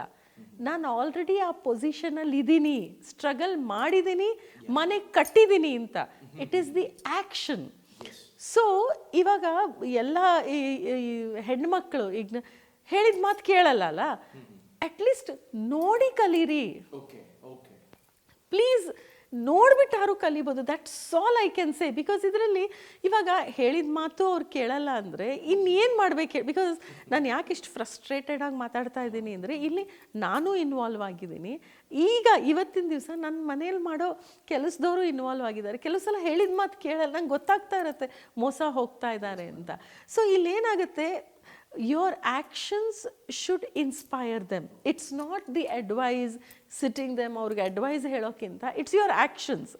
ನಾನು ಆಲ್ರೆಡಿ ಆ ಪೊಸಿಷನಲ್ಲಿ ಇದ್ದೀನಿ, ಸ್ಟ್ರಗಲ್ ಮಾಡಿದ್ದೀನಿ, ಮನೆ ಕಟ್ಟಿದ್ದೀನಿ ಅಂತ. It is the action. So ಇವಾಗ ಎಲ್ಲ ಈ ಹೆಣ್ಮಕ್ಳು ಈಗ ಹೇಳಿದ ಮಾತು ಕೇಳಲ್ಲ, ಅಟ್ಲೀಸ್ಟ್ ನೋಡಿ ಕಲೀರಿ ಪ್ಲೀಸ್. ನೋಡ್ಬಿಟ್ಟಾರು ಕಲಿಬೋದು. That's all I can say. Because ಇದರಲ್ಲಿ ಇವಾಗ ಹೇಳಿದ ಮಾತು ಅವ್ರು ಕೇಳಲ್ಲ ಅಂದರೆ ಇನ್ನೇನು ಮಾಡ್ಬೇಕು? ಬಿಕಾಸ್ ನಾನು ಯಾಕೆ ಇಷ್ಟು ಫ್ರಸ್ಟ್ರೇಟೆಡ್ ಆಗಿ ಮಾತಾಡ್ತಾ ಇದ್ದೀನಿ ಅಂದರೆ ಇಲ್ಲಿ ನಾನು ಇನ್ವಾಲ್ವ್ ಆಗಿದ್ದೀನಿ. ಈಗ ಇವತ್ತಿನ ದಿವಸ ನನ್ನ ಮನೇಲಿ ಮಾಡೋ ಕೆಲಸದವರು ಇನ್ವಾಲ್ವ್ ಆಗಿದ್ದಾರೆ. ಕೆಲವು ಸಲ ಹೇಳಿದ ಮಾತು ಕೇಳಲ್ಲ, ನಂಗೆ ಗೊತ್ತಾಗ್ತಾ ಇರುತ್ತೆ ಮೋಸ ಹೋಗ್ತಾ ಇದ್ದಾರೆ ಅಂತ. ಸೊ ಇಲ್ಲೇನಾಗುತ್ತೆ, your actions should inspire them. It's not the advice sitting them ಅವ್ರಿಗೆ ಅಡ್ವೈಸ್ ಹೇಳೋಕ್ಕಿಂತ ಇಟ್ಸ್ ಯುವರ್ ಆ್ಯಕ್ಷನ್ಸ್.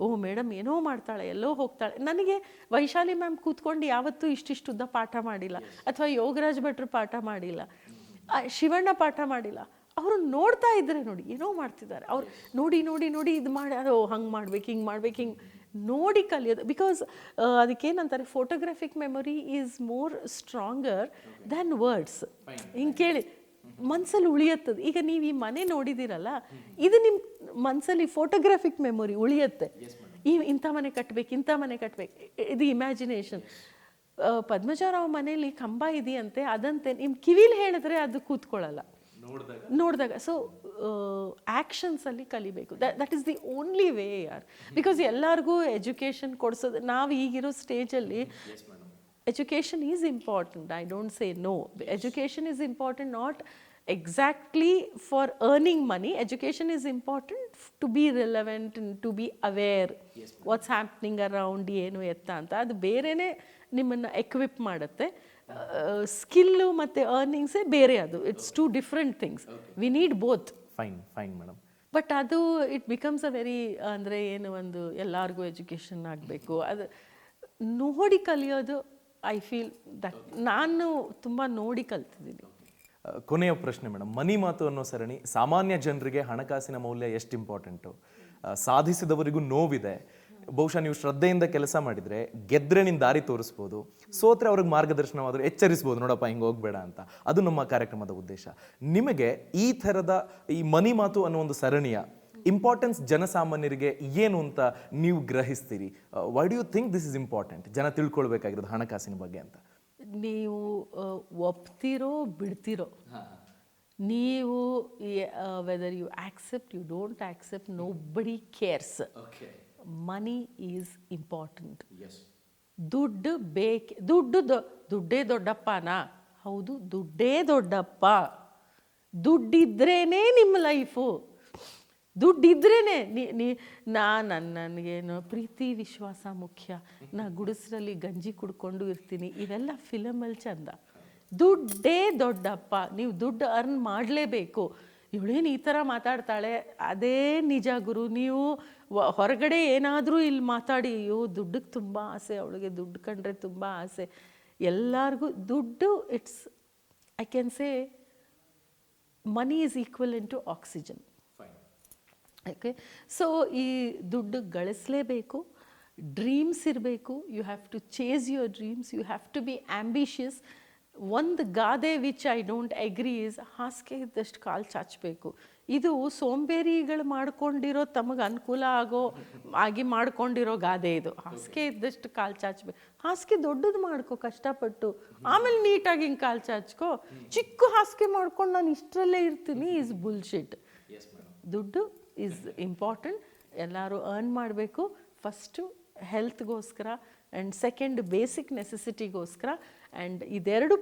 ಓ ಮೇಡಮ್ ಏನೋ ಮಾಡ್ತಾಳೆ, ಎಲ್ಲೋ ಹೋಗ್ತಾಳೆ. ನನಗೆ ವೈಶಾಲಿ ಮ್ಯಾಮ್ ಕೂತ್ಕೊಂಡು ಯಾವತ್ತೂ ಇಷ್ಟಿಷ್ಟುದ್ದ ಪಾಠ ಮಾಡಿಲ್ಲ, ಅಥವಾ ಯೋಗರಾಜ್ ಭಟ್ರು ಪಾಠ ಮಾಡಿಲ್ಲ, ಶಿವಣ್ಣ ಪಾಠ ಮಾಡಿಲ್ಲ. ಅವರು ನೋಡ್ತಾ ಇದ್ರೆ ನೋಡಿ ಏನೋ ಮಾಡ್ತಿದ್ದಾರೆ, ಅವ್ರು ನೋಡಿ ನೋಡಿ ನೋಡಿ ಇದು ಮಾಡಿ, ಅದು ಹಂಗೆ ಮಾಡ್ಬೇಕು, ಹಿಂಗೆ ಮಾಡ್ಬೇಕು, ಹಿಂಗೆ ನೋಡಿ ಕಲಿಯೋದು. ಬಿಕಾಸ್ ಅದಕ್ಕೇನಂತಾರೆ, photographic memory is more stronger than words. ಹಿಂಗೆ ಕೇಳಿ ಮನಸ್ಸಲ್ಲಿ ಉಳಿಯುತ್ತದೆ. ಈಗ ನೀವು ಈ ಮನೆ ನೋಡಿದ್ದೀರಲ್ಲ, ಇದು ನಿಮ್ಮ ಮನಸ್ಸಲ್ಲಿ ಫೋಟೋಗ್ರಾಫಿಕ್ ಮೆಮೊರಿ ಉಳಿಯುತ್ತೆ. ಇಂಥ ಮನೆ ಕಟ್ಟಬೇಕು, ಇಂಥ ಮನೆ ಕಟ್ಟಬೇಕು, ಇದು ಇಮ್ಯಾಜಿನೇಷನ್. ಪದ್ಮಜಾರಾವ್ ಮನೇಲಿ ಕಂಬ ಇದೆಯಂತೆ, ಅದಂತೆ ನಿಮ್ಮ ಕಿವಿಲಿ ಹೇಳಿದ್ರೆ ಅದು ಕೂತ್ಕೊಳ್ಳಲ್ಲ ನೋಡಿದಾಗ. ಸೊ ಆ್ಯಕ್ಷನ್ಸಲ್ಲಿ ಕಲಿಬೇಕು. That is the only way ಯಾರ್. ಬಿಕಾಸ್ ಎಲ್ಲರಿಗೂ ಎಜುಕೇಷನ್ ಕೊಡಿಸೋದು, ನಾವು ಈಗಿರೋ ಸ್ಟೇಜಲ್ಲಿ education is important. I don't say no. Education is important, not exactly for earning money. Education is important to be relevant and to be aware what's happening around ಏನು ಎತ್ತ ಅಂತ. ಅದು ಬೇರೆನೇ ನಿಮ್ಮನ್ನು ಎಕ್ವಿಪ್ ಮಾಡುತ್ತೆ. ಸ್ಕಿಲ್ಲು ಮತ್ತು ಅರ್ನಿಂಗ್ಸೇ ಬೇರೆ. ಅದು it's two different things. We need both. Fine madam. But ಅದು ಇಟ್ ಬಿಕಮ್ಸ್ ಅ ವೆರಿ, ಅಂದರೆ ಏನು, ಒಂದು ಎಲ್ಲರಿಗೂ ಎಜುಕೇಷನ್ ಆಗಬೇಕು, ಅದು ನೋಡಿ ಕಲಿಯೋದು. ಐ ಫೀಲ್ ದಟ್ ನಾನು ತುಂಬ ನೋಡಿ ಕಲ್ತಿದ್ದೀನಿ. ಕೊನೆಯ ಪ್ರಶ್ನೆ ಮೇಡಮ್. ಮನಿ ಮಾತು ಅನ್ನೋ ಸರಣಿ ಸಾಮಾನ್ಯ ಜನರಿಗೆ ಹಣಕಾಸಿನ ಮೌಲ್ಯ ಎಷ್ಟು ಇಂಪಾರ್ಟೆಂಟು, ಸಾಧಿಸಿದವರಿಗೂ ನೋವಿದೆ. ಬಹುಶಃ ನೀವು ಶ್ರದ್ಧೆಯಿಂದ ಕೆಲಸ ಮಾಡಿದರೆ ಗೆದ್ರೆ ನಿನ್ನ ದಾರಿ ತೋರಿಸ್ಬೋದು, ಸೋತ್ರೆ ಅವ್ರಿಗೆ ಮಾರ್ಗದರ್ಶನವಾದರೂ ಎಚ್ಚರಿಸ್ಬೋದು, ನೋಡಪ್ಪ ಹಿಂಗೆ ಹೋಗ್ಬೇಡ ಅಂತ. ಅದು ನಮ್ಮ ಕಾರ್ಯಕ್ರಮದ ಉದ್ದೇಶ. ನಿಮಗೆ ಈ ಥರದ ಈ ಮನಿ ಮಾತು ಅನ್ನೋ ಒಂದು ಸರಣಿಯ ಇಂಪಾರ್ಟೆನ್ಸ್ ಜನಸಾಮಾನ್ಯರಿಗೆ ಏನು ಅಂತ ನೀವು ಗ್ರಹಿಸ್ತೀರಿ? Why do you think this is important, ಜನ ತಿಳ್ಕೊಳ್ಬೇಕಾಗಿರೋದು ಹಣಕಾಸಿನ ಬಗ್ಗೆ ಅಂತ? ನೀವು ಒಪ್ತಿರೋ ಬಿಡ್ತಿರೋ, ನೀವು whether you accept you don't accept, nobody cares. Money is important. ದುಡ್ಡು ದುಡ್ಡೇ ದೊಡ್ಡಪ್ಪನಾ? ಹೌದು, ದುಡ್ಡೇ ದೊಡ್ಡಪ್ಪ. ದುಡ್ಡಿದ್ರೇನೆ ನಿಮ್ಮ ಲೈಫು. ದುಡ್ಡಿದ್ರೇನೆ ನನಗೇನು ಪ್ರೀತಿ ವಿಶ್ವಾಸ ಮುಖ್ಯ, ನಾ ಗುಡಿಸ್ರಲ್ಲಿ ಗಂಜಿ ಕುಡ್ಕೊಂಡು ಇರ್ತೀನಿ, ಇವೆಲ್ಲ ಫಿಲಮಲ್ಲಿ ಚಂದ. ದುಡ್ಡೇ ದೊಡ್ಡಪ್ಪ, ನೀವು ದುಡ್ಡು ಅರ್ನ್ ಮಾಡಲೇಬೇಕು. ಇವಳೇನು ಈ ಥರ ಮಾತಾಡ್ತಾಳೆ, ಅದೇ ನಿಜ ಗುರು. ನೀವು ಹೊರಗಡೆ ಏನಾದರೂ ಇಲ್ಲಿ ಮಾತಾಡಿ, ಅಯ್ಯೋ ದುಡ್ಡಿಗೆ ತುಂಬ ಆಸೆ, ಅವಳಿಗೆ ದುಡ್ಡು ಕಂಡ್ರೆ ತುಂಬ ಆಸೆ. ಎಲ್ಲರಿಗೂ ದುಡ್ಡು, it's, I can say money is equivalent to oxygen. Okay, so ಈ ದುಡ್ಡು ಗಳಿಸಲೇಬೇಕು, ಡ್ರೀಮ್ಸ್ ಇರಬೇಕು. You have to chase your dreams, you have to be ambitious. ಒಂದು ಗಾದೆ which I don't agree is ಹಾಸಿಗೆ ಇದ್ದಷ್ಟು ಕಾಲು ಚಾಚಬೇಕು. ಇದು ಸೋಂಬೇರಿಗಳು ಮಾಡ್ಕೊಂಡಿರೋ, ತಮಗೆ ಅನುಕೂಲ ಆಗಿ ಮಾಡ್ಕೊಂಡಿರೋ ಗಾದೆ ಇದು. ಹಾಸಿಗೆ ಇದ್ದಷ್ಟು ಕಾಲು ಚಾಚಬೇಕು. ಹಾಸಿಗೆ ದೊಡ್ಡದು ಮಾಡ್ಕೊ ಕಷ್ಟಪಟ್ಟು, ಆಮೇಲೆ ನೀಟಾಗಿ ಹಿಂಗೆ ಕಾಲು ಚಾಚ್ಕೊ. ಚಿಕ್ಕ ಹಾಸಿಗೆ ಮಾಡ್ಕೊಂಡು ನಾನು ಇಷ್ಟರಲ್ಲೇ ಇರ್ತೀನಿ ಈಸ್ ಬುಲ್ಶಿಟ್. ದುಡ್ಡು ಈಸ್ ಇಂಪಾರ್ಟೆಂಟ್, ಎಲ್ಲರೂ ಅರ್ನ್ ಮಾಡಬೇಕು. ಫಸ್ಟು ಹೆಲ್ತ್ಗೋಸ್ಕರ, ಆ್ಯಂಡ್ ಸೆಕೆಂಡ್ ಬೇಸಿಕ್ ನೆಸೆಸಿಟಿಗೋಸ್ಕರ. ಆ್ಯಂಡ್ ಇದೆರಡು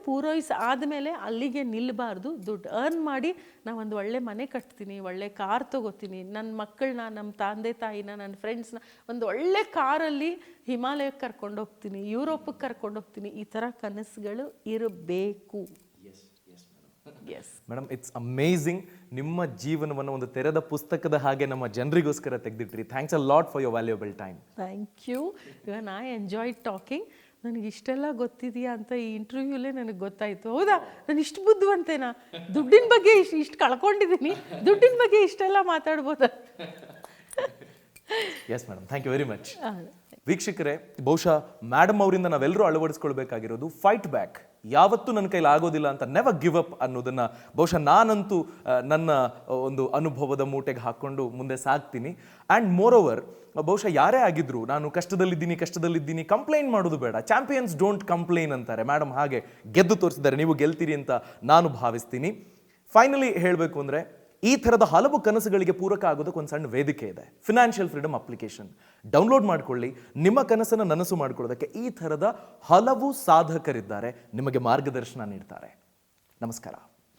ಆದಮೇಲೆ ಅಲ್ಲಿಗೆ ನಿಲ್ಲಬಾರ್ದು. ದುಡ್ಡು ಅರ್ನ್ ಮಾಡಿ ನಾವೊಂದು ಒಳ್ಳೆ ಮನೆ ಕಟ್ತೀನಿ, ಒಳ್ಳೆ ಕಾರ್ ತೊಗೋತೀನಿ, ನನ್ನ ಮಕ್ಕಳನ್ನ, ನಮ್ಮ ತಂದೆ ತಾಯಿನ, ನನ್ನ ಫ್ರೆಂಡ್ಸ್ನ ಒಂದು ಒಳ್ಳೆ ಕಾರಲ್ಲಿ ಹಿಮಾಲಯಕ್ಕೆ ಕರ್ಕೊಂಡೋಗ್ತೀನಿ, ಯುರೋಪಿಗೆ ಕರ್ಕೊಂಡೋಗ್ತೀನಿ. ಈ ಥರ ಕನಸುಗಳು ಇರಬೇಕು. Yes madam, it's amazing. ನಿಮ್ಮ ಜೀವನವನ್ನು ಒಂದು ತೆರೆದ ಪುಸ್ತಕದ ಹಾಗೆ ನಮ್ಮ ಜನರಿಗೋಸ್ಕರ ತೆಗೆದಿಟ್ರಿ. Thanks a lot for your valuable time. Thank you. Even I enjoy talking. ನನಗೆ ಇಷ್ಟೆಲ್ಲ ಗೊತ್ತಿದೆಯಾ ಅಂತ ಈ ಇಂಟರ್ವ್ಯೂಲೇ ನನಗೆ ಗೊತ್ತಾಯಿತು. ಹೌದಾ, ನಾನು ಇಷ್ಟು ಬುದ್ಧಿವಂತೇನಾ? ದುಡ್ಡಿನ ಬಗ್ಗೆ ಇಷ್ಟು ಕಳ್ಕೊಂಡಿದ್ದೀನಿ, ದುಡ್ಡಿನ ಬಗ್ಗೆ ಇಷ್ಟೆಲ್ಲ ಮಾತಾಡ್ಬೋದಾ? Yes madam, thank you very much. ವೀಕ್ಷಕರೇ, ಬಹುಶಃ ಮೇಡಮ್ ಅವರಿಂದ ನಾವೆಲ್ಲರೂ ಅಳವಡಿಸ್ಕೊಳ್ಬೇಕಾಗಿರೋದು ಫೈಟ್ ಬ್ಯಾಕ್. ಯಾವತ್ತೂ ನನ್ನ ಕೈಲಿ ಆಗೋದಿಲ್ಲ ಅಂತ ನೆವರ್ ಗಿವ್ ಅಪ್ ಅನ್ನೋದನ್ನು ಬಹುಶಃ ನಾನಂತೂ ನನ್ನ ಒಂದು ಅನುಭವದ ಮೂಟೆಗೆ ಹಾಕ್ಕೊಂಡು ಮುಂದೆ ಸಾಗ್ತೀನಿ. ಆ್ಯಂಡ್ ಮೋರ್ ಓವರ್, ಬಹುಶಃ ಯಾರೇ ಆಗಿದ್ರು, ನಾನು ಕಷ್ಟದಲ್ಲಿದ್ದೀನಿ, ಕಂಪ್ಲೇಂಟ್ ಮಾಡೋದು ಬೇಡ. ಚಾಂಪಿಯನ್ಸ್ ಡೋಂಟ್ ಕಂಪ್ಲೇನ್ ಅಂತಾರೆ. ಮೇಡಮ್ ಹಾಗೆ ಗೆದ್ದು ತೋರಿಸಿದ್ದಾರೆ, ನೀವು ಗೆಲ್ತೀರಿ ಅಂತ ನಾನು ಭಾವಿಸ್ತೀನಿ. ಫೈನಲಿ ಹೇಳಬೇಕು ಅಂದರೆ, ಈ ಥರದ ಹಲವು ಕನಸುಗಳಿಗೆ ಪೂರಕ ಆಗೋದಕ್ಕೆ ಒಂದು ಸಣ್ಣ ವೇದಿಕೆ ಇದೆ, ಫಿನಾನ್ಷಿಯಲ್ ಫ್ರೀಡಮ್ ಅಪ್ಲಿಕೇಶನ್. ಡೌನ್ಲೋಡ್ ಮಾಡ್ಕೊಳ್ಳಿ. ನಿಮ್ಮ ಕನಸನ್ನು ನನಸು ಮಾಡ್ಕೊಳ್ಳೋದಕ್ಕೆ ಈ ಥರದ ಹಲವು ಸಾಧಕರಿದ್ದಾರೆ, ನಿಮಗೆ ಮಾರ್ಗದರ್ಶನ ನೀಡ್ತಾರೆ. ನಮಸ್ಕಾರ.